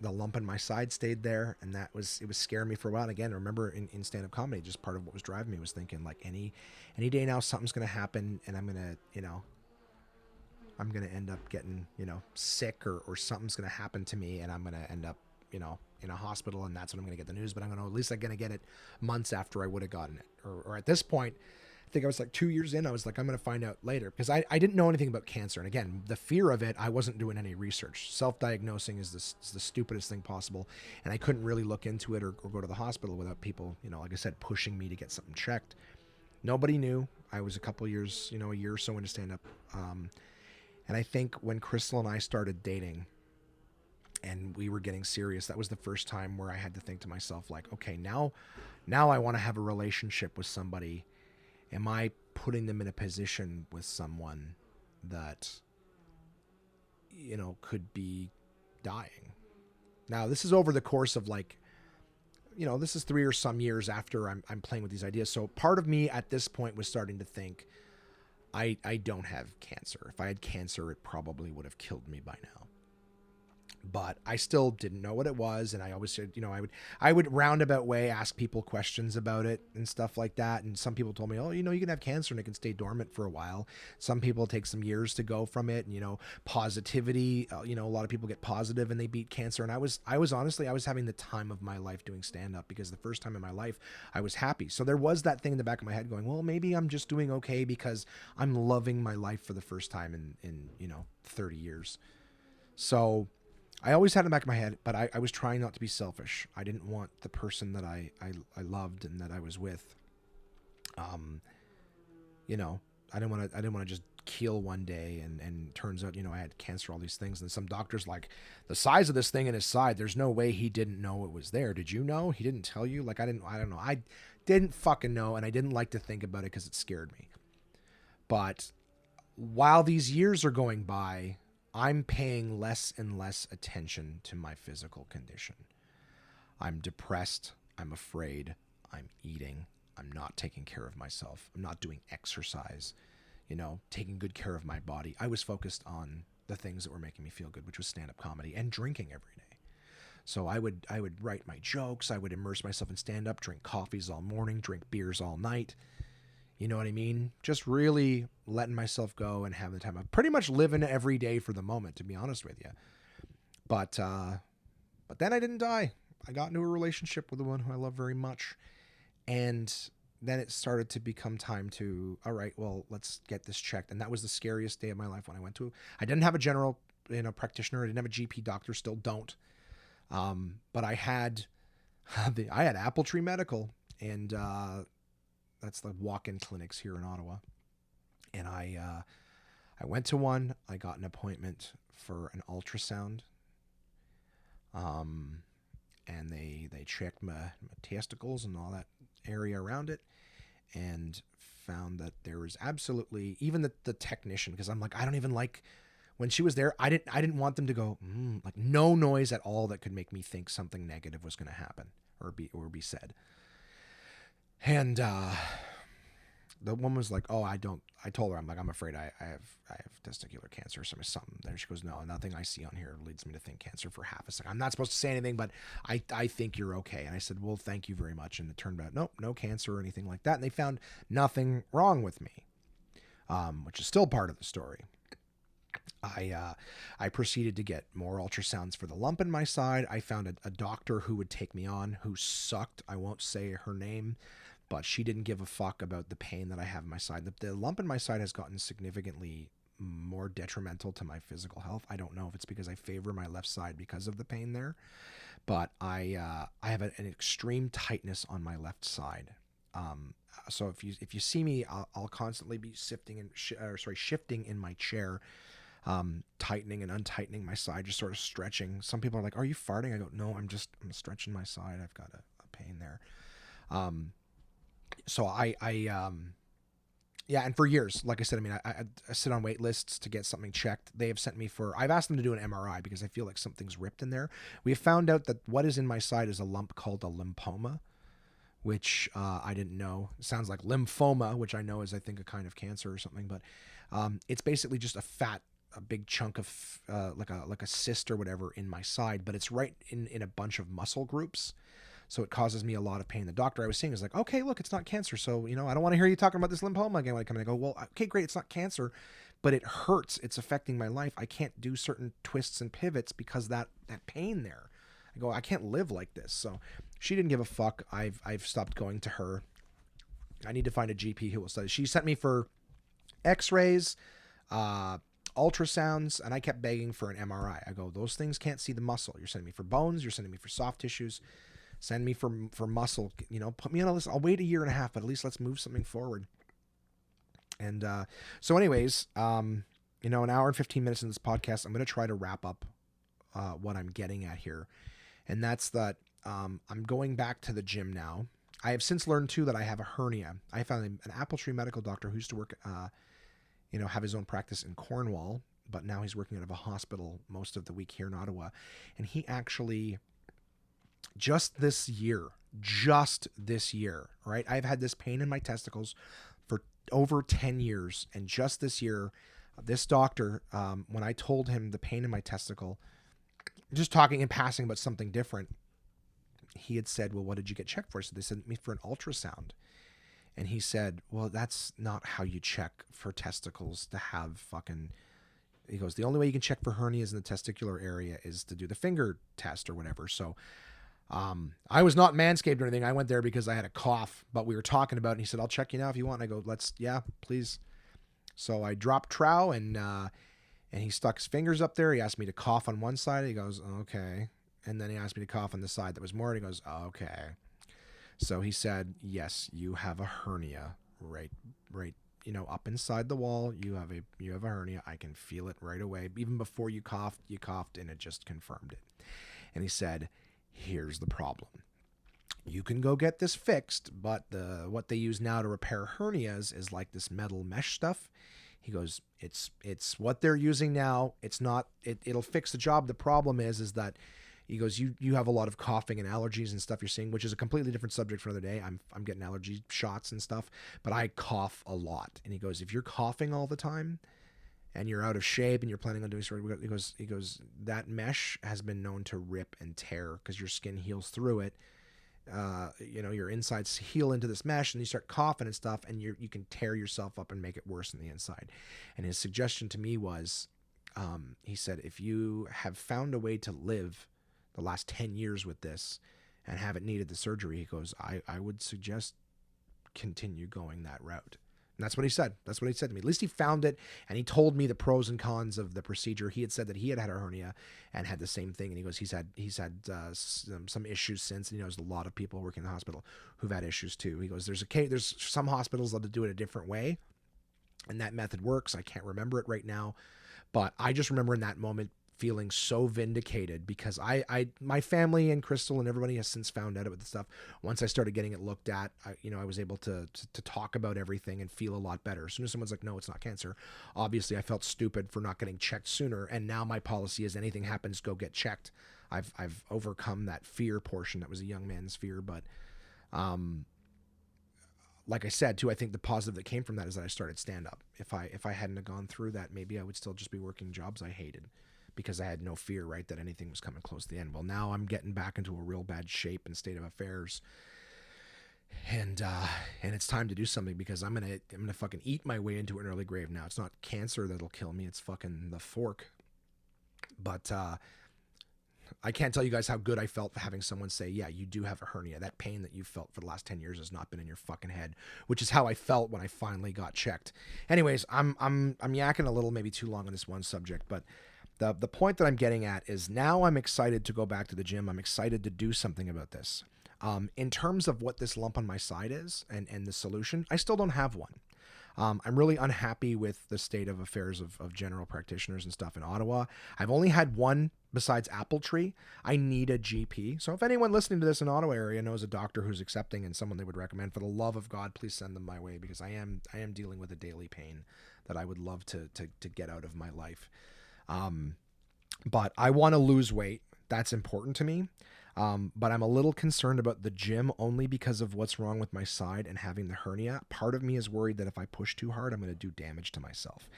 the lump in my side stayed there, and it was scaring me for a while. And again, I remember in stand-up comedy, just part of what was driving me was thinking like any day now something's gonna happen, and I'm gonna end up getting sick, or something's gonna happen to me, and I'm gonna end up in a hospital, and that's when I'm gonna get the news. But I'm gonna get it months after I would have gotten it, or at this point, I think I was like 2 years in. I was like, I'm going to find out later, because I didn't know anything about cancer. And again, the fear of it, I wasn't doing any research. Self-diagnosing is the stupidest thing possible. And I couldn't really look into it or go to the hospital without people, like I said, pushing me to get something checked. Nobody knew. I was a couple years, a year or so into stand-up. And I think when Crystal and I started dating and we were getting serious, that was the first time where I had to think to myself, like, okay, now I want to have a relationship with somebody. Am I putting them in a position with someone that, could be dying? Now, this is over the course of this is 3 or some years after I'm playing with these ideas. So part of me at this point was starting to think, I don't have cancer. If I had cancer, it probably would have killed me by now. But I still didn't know what it was, and I always said, I would roundabout way ask people questions about it and stuff like that. And some people told me, oh, you can have cancer and it can stay dormant for a while. Some people take some years to go from it. And positivity, a lot of people get positive and they beat cancer. And I was honestly, I was having the time of my life doing stand up, because the first time in my life I was happy. So there was that thing in the back of my head going, well, maybe I'm just doing okay because I'm loving my life for the first time in 30 years. So I always had it in the back of my head, but I was trying not to be selfish. I didn't want the person that I loved and that I was with. I didn't want to just keel one day and turns out, I had cancer, all these things. And some doctor's like, the size of this thing in his side, there's no way he didn't know it was there. Did you know? He didn't tell you? Like, I don't know. I didn't fucking know, and I didn't like to think about it because it scared me. But while these years are going by, I'm paying less and less attention to my physical condition. I'm depressed. I'm afraid. I'm eating. I'm not taking care of myself. I'm not doing exercise, taking good care of my body. I was focused on the things that were making me feel good, which was stand-up comedy and drinking every day. So I would write my jokes. I would immerse myself in stand-up, drink coffees all morning, drink beers all night. You know what I mean? Just really letting myself go and having the time. I'm pretty much living every day for the moment, to be honest with you. But then I didn't die. I got into a relationship with the one who I love very much. And then it started to become time to, all right, well, let's get this checked. And that was the scariest day of my life when I went to, I didn't have a general, practitioner. I didn't have a GP doctor, still don't. But I had Apple Tree Medical, and, that's the walk-in clinics here in Ottawa. And I went to one. I got an appointment for an ultrasound. And they checked my testicles and all that area around it, and found that there was absolutely, even the technician, because I'm like, I don't even like, when she was there, I didn't want them to go, like, no noise at all that could make me think something negative was going to happen or be said. And the woman was like, oh, I told her, I'm like, I'm afraid I have testicular cancer or something there. She goes, no, nothing I see on here leads me to think cancer for half a second. I'm not supposed to say anything, but I think you're okay. And I said, well, thank you very much. And it turned out, nope, no cancer or anything like that. And they found nothing wrong with me, which is still part of the story. I proceeded to get more ultrasounds for the lump in my side. I found a doctor who would take me on, who sucked. I won't say her name, but she didn't give a fuck about the pain that I have in my side. The lump in my side has gotten significantly more detrimental to my physical health. I don't know if it's because I favor my left side because of the pain there, but I have an extreme tightness on my left side. So if you see me, I'll constantly be shifting in my chair, tightening and untightening my side, just sort of stretching. Some people are like, are you farting? I go, no, I'm stretching my side. I've got a pain there. So I Yeah, and for years, like I said, I mean, I sit on wait lists to get something checked. They have sent me for, I've asked them to do an MRI because I feel like something's ripped in there. We have found out that what is in my side is a lump called a lymphoma, which I didn't know. It sounds like lymphoma, which I know is, I think, a kind of cancer or something, but it's basically just a big chunk of like a cyst or whatever in my side, but it's right in a bunch of muscle groups. So it causes me a lot of pain. The doctor I was seeing is like, okay, look, it's not cancer. So, I don't want to hear you talking about this lymphoma again when I come in. I go, well, okay, great. It's not cancer, but it hurts. It's affecting my life. I can't do certain twists and pivots because that pain there. I go, I can't live like this. So she didn't give a fuck. I've stopped going to her. I need to find a GP who will study. She sent me for x-rays, ultrasounds, and I kept begging for an MRI. I go, those things can't see the muscle. You're sending me for bones. You're sending me for soft tissues. Send me for muscle, put me on a list. I'll wait a year and a half, but at least let's move something forward. And so anyways, an hour and 15 minutes in this podcast, I'm going to try to wrap up what I'm getting at here. And that's that I'm going back to the gym now. I have since learned, too, that I have a hernia. I found an Apple Tree medical doctor who used to work, have his own practice in Cornwall, but now he's working out of a hospital most of the week here in Ottawa. And he actually... Just this year, right? I've had this pain in my testicles for over 10 years. And just this year, this doctor, when I told him the pain in my testicle, just talking and passing about something different, he had said, well, what did you get checked for? So they sent me for an ultrasound. And he said, well, that's not how you check for testicles to have fucking... He goes, the only way you can check for hernias in the testicular area is to do the finger test or whatever. So... I was not manscaped or anything. I went there because I had a cough, but we were talking about it, and he said, I'll check you now if you want. And I go, yeah, please. So I dropped trow, and he stuck his fingers up there. He asked me to cough on one side. He goes, okay. And then he asked me to cough on the side that was more. And he goes, okay. So he said, yes, you have a hernia right, up inside the wall. You have a hernia. I can feel it right away. Even before you coughed, and it just confirmed it. And he said, here's the problem. You can go get this fixed, but what they use now to repair hernias is like this metal mesh stuff. He goes, it's what they're using now. It's not, it'll fix the job. The problem is that he goes, you have a lot of coughing and allergies and stuff you're seeing, which is a completely different subject for another day. I'm getting allergy shots and stuff, but I cough a lot. And he goes, if you're coughing all the time, and you're out of shape and you're planning on doing surgery, he goes, that mesh has been known to rip and tear because your skin heals through it. Your insides heal into this mesh and you start coughing and stuff, and you can tear yourself up and make it worse on the inside. And his suggestion to me was, he said, if you have found a way to live the last 10 years with this and haven't needed the surgery, he goes, I would suggest continue going that route. And that's what he said. That's what he said to me. At least he found it, and he told me the pros and cons of the procedure. He had said that he had had a hernia and had the same thing, and he goes, he's had some issues since, and he knows a lot of people working in the hospital who've had issues too. He goes, there's some hospitals that do it a different way, and that method works. I can't remember it right now, but I just remember in that moment feeling so vindicated because my family and Crystal and everybody has since found out about the stuff. Once I started getting it looked at, I was able to talk about everything and feel a lot better. As soon as someone's like, no, it's not cancer. Obviously I felt stupid for not getting checked sooner. And now my policy is anything happens, go get checked. I've overcome that fear portion. That was a young man's fear. But, like I said too, I think the positive that came from that is that I started stand up. If I hadn't have gone through that, maybe I would still just be working jobs I hated, because I had no fear, right, that anything was coming close to the end. Well, now I'm getting back into a real bad shape and state of affairs, and it's time to do something, because I'm gonna fucking eat my way into an early grave now. It's not cancer that'll kill me; it's fucking the fork. But I can't tell you guys how good I felt having someone say, "Yeah, you do have a hernia. That pain that you felt for the last 10 years has not been in your fucking head," which is how I felt when I finally got checked. Anyways, I'm yakking a little, maybe too long on this one subject, but. The point that I'm getting at is now I'm excited to go back to the gym. I'm excited to do something about this. In terms of what this lump on my side is and the solution, I still don't have one. I'm really unhappy with the state of affairs of general practitioners and stuff in Ottawa. I've only had one besides Apple Tree. I need a GP. So if anyone listening to this in Ottawa area knows a doctor who's accepting and someone they would recommend, for the love of God, please send them my way, because I am dealing with a daily pain that I would love to get out of my life. But I want to lose weight. That's important to me. But I'm a little concerned about the gym only because of what's wrong with my side and having the hernia. Part of me is worried that if I push too hard, I'm going to do damage to myself.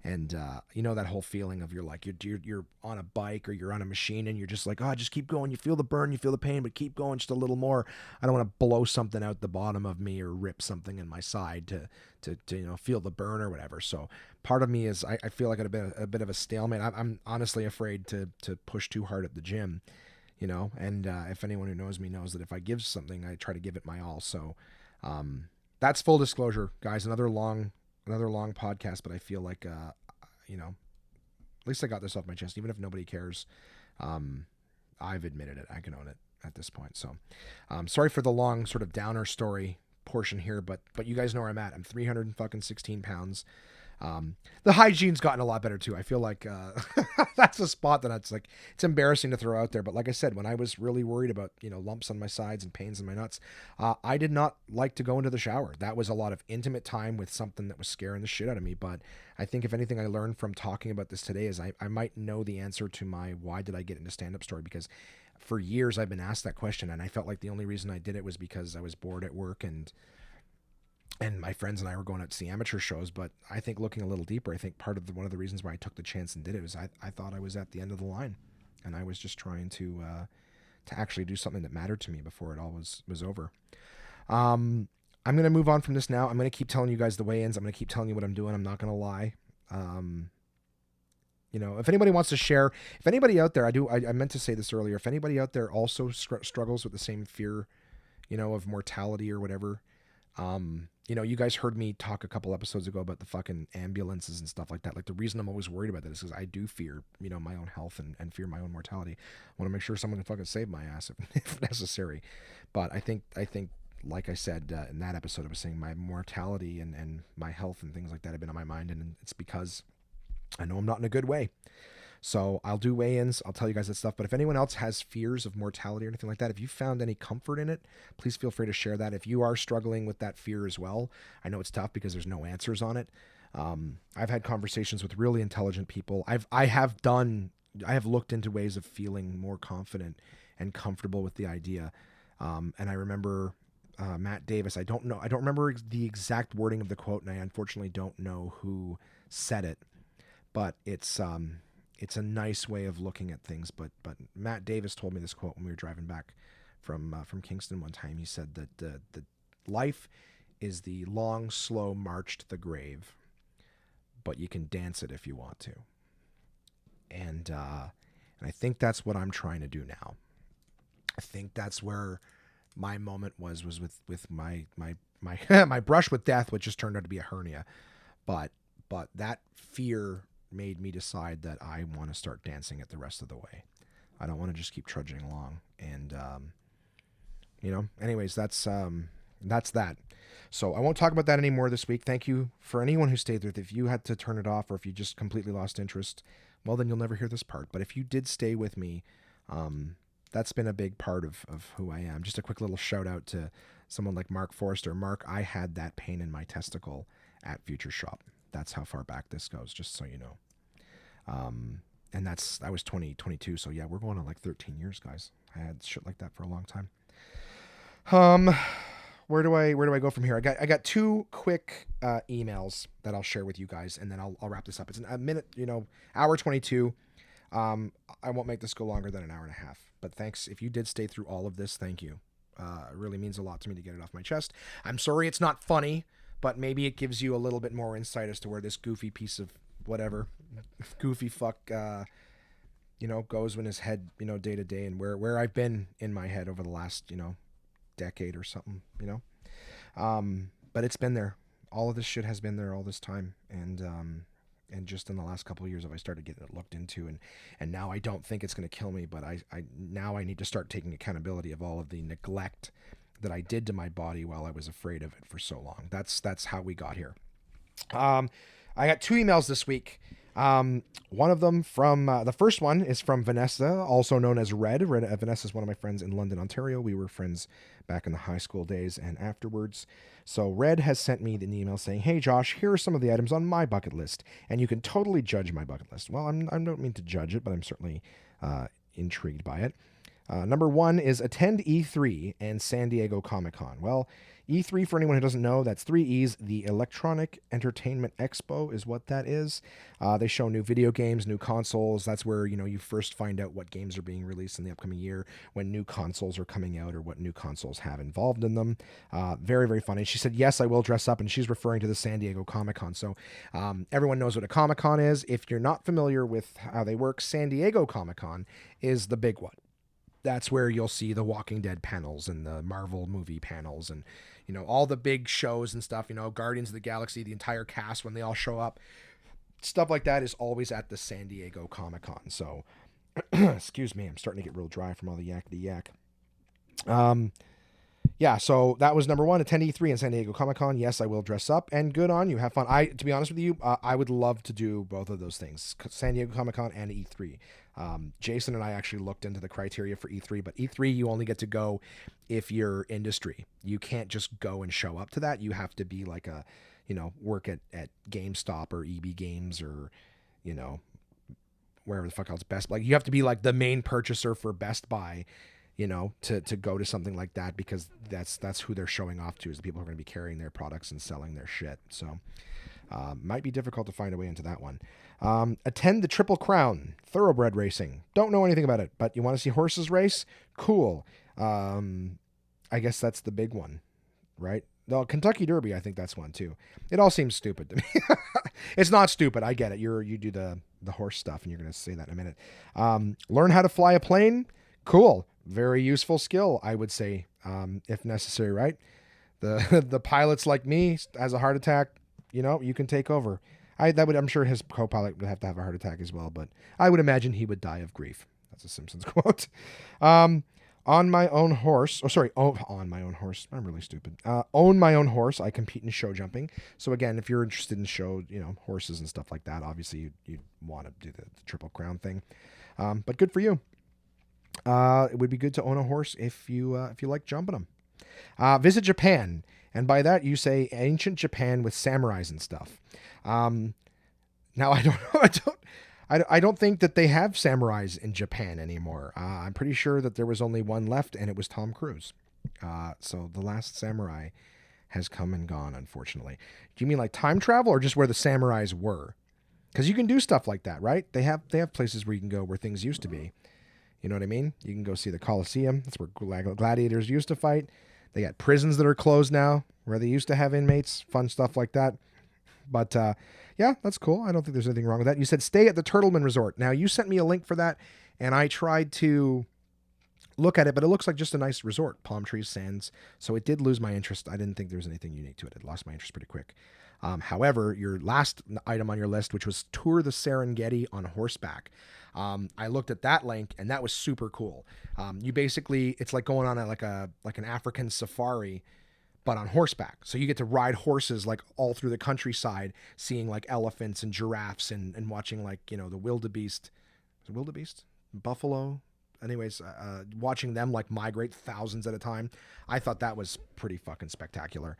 And you know that whole feeling of you're on a bike or you're on a machine and you're just like, oh, just keep going. You feel the burn, you feel the pain, but keep going just a little more. I don't want to blow something out the bottom of me or rip something in my side to feel the burn or whatever. So part of me is I feel like a bit of a stalemate. I'm honestly afraid to push too hard at the gym. And if anyone who knows me knows that if I give something, I try to give it my all. So that's full disclosure, guys. Another long podcast, but I feel like, at least I got this off my chest. Even if nobody cares, I've admitted it. I can own it at this point. So sorry for the long sort of downer story portion here, but you guys know where I'm at. I'm 316 pounds. The hygiene's gotten a lot better too. I feel like that's a spot that it's embarrassing to throw out there. But like I said, when I was really worried about lumps on my sides and pains in my nuts, I did not like to go into the shower. That was a lot of intimate time with something that was scaring the shit out of me. But I think if anything I learned from talking about this today is I might know the answer to my why did I get into stand-up story, because for years I've been asked that question and I felt like the only reason I did it was because I was bored at work and my friends and I were going out to see amateur shows. But I think looking a little deeper, I think one of the reasons why I took the chance and did it was I thought I was at the end of the line, and I was just trying to actually do something that mattered to me before it all was over. I'm going to move on from this now. I'm going to keep telling you guys the weigh-ins. I'm going to keep telling you what I'm doing. I'm not going to lie. If anybody wants to share, if anybody out there, I meant to say this earlier, if anybody out there also struggles with the same fear, of mortality or whatever, you guys heard me talk a couple episodes ago about the fucking ambulances and stuff like that. Like, the reason I'm always worried about that is because I do fear, my own health and fear my own mortality. I want to make sure someone can fucking save my ass if necessary. But I think, like I said, in that episode, I was saying my mortality and my health and things like that have been on my mind. And it's because I know I'm not in a good way. So I'll do weigh-ins. I'll tell you guys that stuff. But if anyone else has fears of mortality or anything like that, if you found any comfort in it, please feel free to share that. If you are struggling with that fear as well, I know it's tough because there's no answers on it. I've had conversations with really intelligent people. I have looked into ways of feeling more confident and comfortable with the idea. And I remember Matt Davis. I don't remember the exact wording of the quote, and I unfortunately don't know who said it, but it's a nice way of looking at things. But Matt Davis told me this quote when we were driving back from Kingston one time. He said that the life is the long, slow march to the grave, but you can dance it if you want to. And I think that's what I'm trying to do now. I think that's where my moment was with my my brush with death, which just turned out to be a hernia. But that fear made me decide that I want to start dancing it the rest of the way. I don't want to just keep trudging along. And, anyways, that's that. So I won't talk about that anymore this week. Thank you for anyone who stayed there. If you had to turn it off or if you just completely lost interest, well, then you'll never hear this part. But if you did stay with me, that's been a big part of who I am. Just a quick little shout out to someone like Mark Forrester. Mark, I had that pain in my testicle at Future Shop. That's how far back this goes, just so you know. And that was 2022. So yeah, we're going on like 13 years, guys. I had shit like that for a long time. Where do I go from here? I got two quick emails that I'll share with you guys, and then I'll wrap this up. It's a minute, hour 22. I won't make this go longer than an hour and a half. But thanks if you did stay through all of this. Thank you. It really means a lot to me to get it off my chest. I'm sorry it's not funny, but maybe it gives you a little bit more insight as to where this goofy piece of whatever, goofy fuck, goes in his head, day to day, and where I've been in my head over the last, decade or something, but it's been there. All of this shit has been there all this time. And just in the last couple of years, I started getting it looked into, and now I don't think it's going to kill me, but I need to start taking accountability of all of the neglect that I did to my body while I was afraid of it for so long. That's how we got here. Um, I got 2 emails this week. One of them from the first one is from Vanessa, also known as Red. Vanessa is one of my friends in London, Ontario. We were friends back in the high school days and afterwards. So Red has sent me an email saying, "Hey Josh, here are some of the items on my bucket list, and you can totally judge my bucket list." Well, I don't mean to judge it, but I'm certainly intrigued by it. Number one is attend E3 and San Diego Comic-Con. Well, E3, for anyone who doesn't know, that's 3 E's. The Electronic Entertainment Expo is what that is. They show new video games, new consoles. That's where, you first find out what games are being released in the upcoming year, when new consoles are coming out, or what new consoles have involved in them. Very, very funny. She said, yes, I will dress up, and she's referring to the San Diego Comic-Con. So everyone knows what a Comic-Con is. If you're not familiar with how they work, San Diego Comic-Con is the big one. That's where you'll see the Walking Dead panels and the Marvel movie panels and, all the big shows and stuff, Guardians of the Galaxy, the entire cast, when they all show up. Stuff like that is always at the San Diego Comic-Con. So, excuse me, I'm starting to get real dry from all the yakety yak. Yeah, so that was number one, attend E3 and San Diego Comic-Con. Yes, I will dress up, and good on you. Have fun. To be honest with you, I would love to do both of those things, San Diego Comic-Con and E3. Jason and I actually looked into the criteria for E3, but E3 you only get to go if you're industry. You can't just go and show up to that. You have to be like work at GameStop or EB Games or, wherever the fuck else, Best Buy. Like, you have to be like the main purchaser for Best Buy, to go to something like that, because that's who they're showing off to, is the people who are going to be carrying their products and selling their shit. So might be difficult to find a way into that one. Attend the Triple Crown, thoroughbred racing. Don't know anything about it, but you want to see horses race? Cool. I guess that's the big one, right? The Kentucky Derby, I think that's one too. It all seems stupid to me. It's not stupid. I get it. You do the horse stuff, and you're going to say that in a minute. Learn how to fly a plane? Cool. Very useful skill, I would say, if necessary, right? The pilots like me has a heart attack, you can take over. I'm sure his co-pilot would have to have a heart attack as well, but I would imagine he would die of grief. That's a Simpsons quote. On my own horse. On my own horse. I'm really stupid. Own my own horse. I compete in show jumping. So again, if you're interested in show, horses and stuff like that, obviously you'd want to do the Triple Crown thing. But good for you. It would be good to own a horse if you like jumping them. Visit Japan, and by that you say ancient Japan with samurais and stuff. Now I don't know. I don't think that they have samurais in Japan anymore. I'm pretty sure that there was only one left, and it was Tom Cruise. So the last samurai has come and gone, unfortunately. Do you mean like time travel, or just where the samurais were? Because you can do stuff like that, right? They have places where you can go where things used to be. You know what I mean? You can go see the Colosseum. That's where gladiators used to fight. They got prisons that are closed now where they used to have inmates. Fun stuff like that. But yeah, that's cool. I don't think there's anything wrong with that. You said stay at the Turtleman Resort. Now, you sent me a link for that, and I tried to look at it, but it looks like just a nice resort. Palm trees, sands. So it did lose my interest. I didn't think there was anything unique to it. It lost my interest pretty quick. However, your last item on your list, which was tour the Serengeti on horseback. I looked at that link, and that was super cool. You basically, it's like going on like an African safari, but on horseback. So you get to ride horses like all through the countryside, seeing like elephants and giraffes and watching like, the wildebeest. Is it wildebeest? Buffalo? Anyways, watching them like migrate thousands at a time. I thought that was pretty fucking spectacular.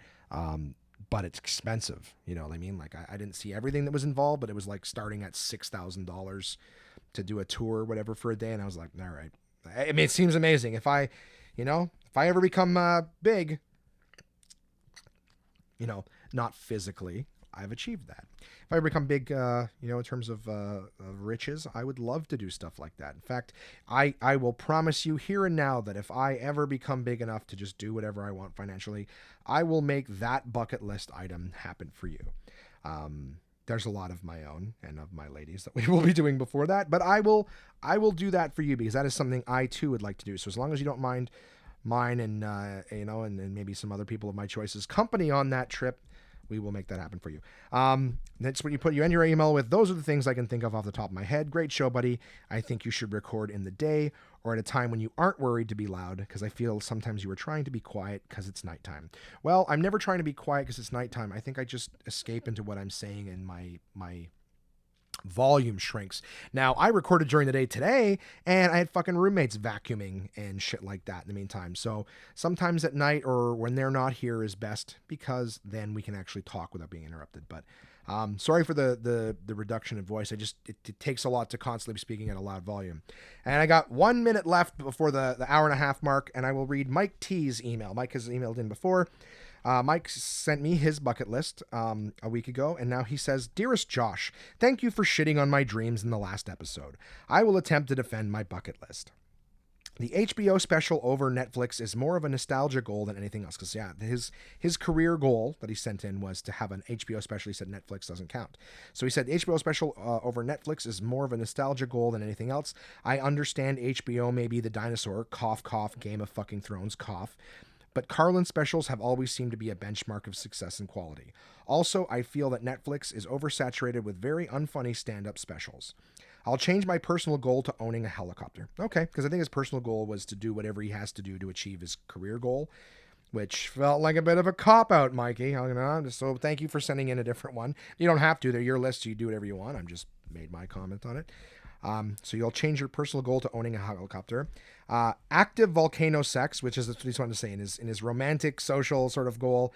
But it's expensive. You know what I mean? Like I didn't see everything that was involved, but it was like starting at $6,000 to do a tour or whatever for a day. And I was like, all right. I mean, it seems amazing. If I ever become big, not physically, I've achieved that. If I ever become big, in terms of riches, I would love to do stuff like that. In fact, I will promise you here and now that if I ever become big enough to just do whatever I want financially, I will make that bucket list item happen for you. There's a lot of my own and of my ladies that we will be doing before that, but I will do that for you, because that is something I too would like to do. So as long as you don't mind mine and and maybe some other people of my choices company on that trip, We will make that happen for you. That's what you end your email with. Those are the things I can think of off the top of my head. Great show, buddy. I think you should record in the day or at a time when you aren't worried to be loud, because I feel sometimes you were trying to be quiet because it's nighttime. Well, I'm never trying to be quiet because it's nighttime. I think I just escape into what I'm saying, and my volume shrinks. Now, I recorded during the day today, and I had fucking roommates vacuuming and shit like that in the meantime. So sometimes at night or when they're not here is best, because then we can actually talk without being interrupted. But sorry for the reduction in voice. It takes a lot to constantly be speaking at a loud volume. And I got 1 minute left before the hour and a half mark, and I will read Mike T's email. Mike has emailed in before. Mike sent me his bucket list a week ago, and now he says, "Dearest Josh, thank you for shitting on my dreams in the last episode. I will attempt to defend my bucket list. The HBO special over Netflix is more of a nostalgia goal than anything else." Because, yeah, his career goal that he sent in was to have an HBO special. He said Netflix doesn't count. So he said the HBO special over Netflix is more of a nostalgia goal than anything else. I understand HBO may be the dinosaur, cough, cough, Game of fucking Thrones, cough. But Carlin specials have always seemed to be a benchmark of success and quality. Also, I feel that Netflix is oversaturated with very unfunny stand-up specials. I'll change my personal goal to owning a helicopter. Okay, because I think his personal goal was to do whatever he has to do to achieve his career goal, which felt like a bit of a cop-out, Mikey. So thank you for sending in a different one. You don't have to. They're your lists. You do whatever you want. I'm just made my comment on it. So you'll change your personal goal to owning a helicopter. Active volcano sex, which is what he's wanted to say in his romantic, social sort of goal.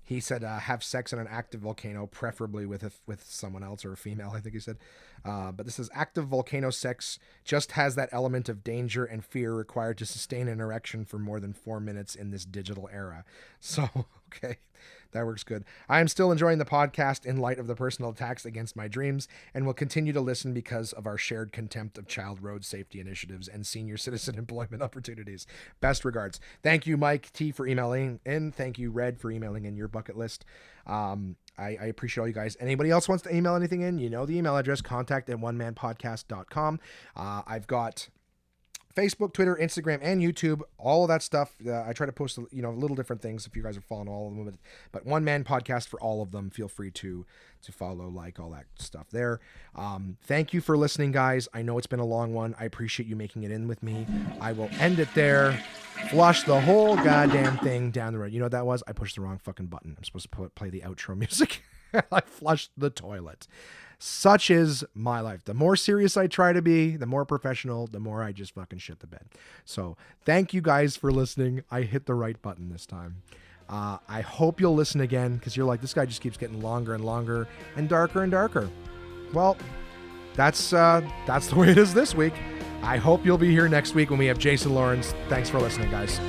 He said have sex in an active volcano, preferably with someone else or a female, I think he said. But this is active volcano sex just has that element of danger and fear required to sustain an erection for more than 4 minutes in this digital era. So, okay. That works good. I am still enjoying the podcast in light of the personal attacks against my dreams, and will continue to listen because of our shared contempt of child road safety initiatives and senior citizen employment opportunities. Best regards. Thank you, Mike T, for emailing in. Thank you, Red, for emailing in your bucket list. I appreciate all you guys. Anybody else wants to email anything in, you know the email address, contact@onemanpodcast.com. I've got Facebook, Twitter, Instagram, and YouTube, all of that stuff. I try to post, little different things if you guys are following all of them. But One Man Podcast for all of them. Feel free to follow, like, all that stuff there. Thank you for listening, guys. I know it's been a long one. I appreciate you making it in with me. I will end it there. Flush the whole goddamn thing down the road. You know what that was? I pushed the wrong fucking button. I'm supposed to play the outro music. I flushed the toilet. Such is my life. The more serious I try to be, the more professional, the more I just fucking shit the bed. So thank you guys for listening. I hit the right button this time. I hope you'll listen again, because you're like, this guy just keeps getting longer and longer and darker and darker. Well, that's the way it is this week. I hope you'll be here next week when we have Jason Lawrence. Thanks for listening, guys.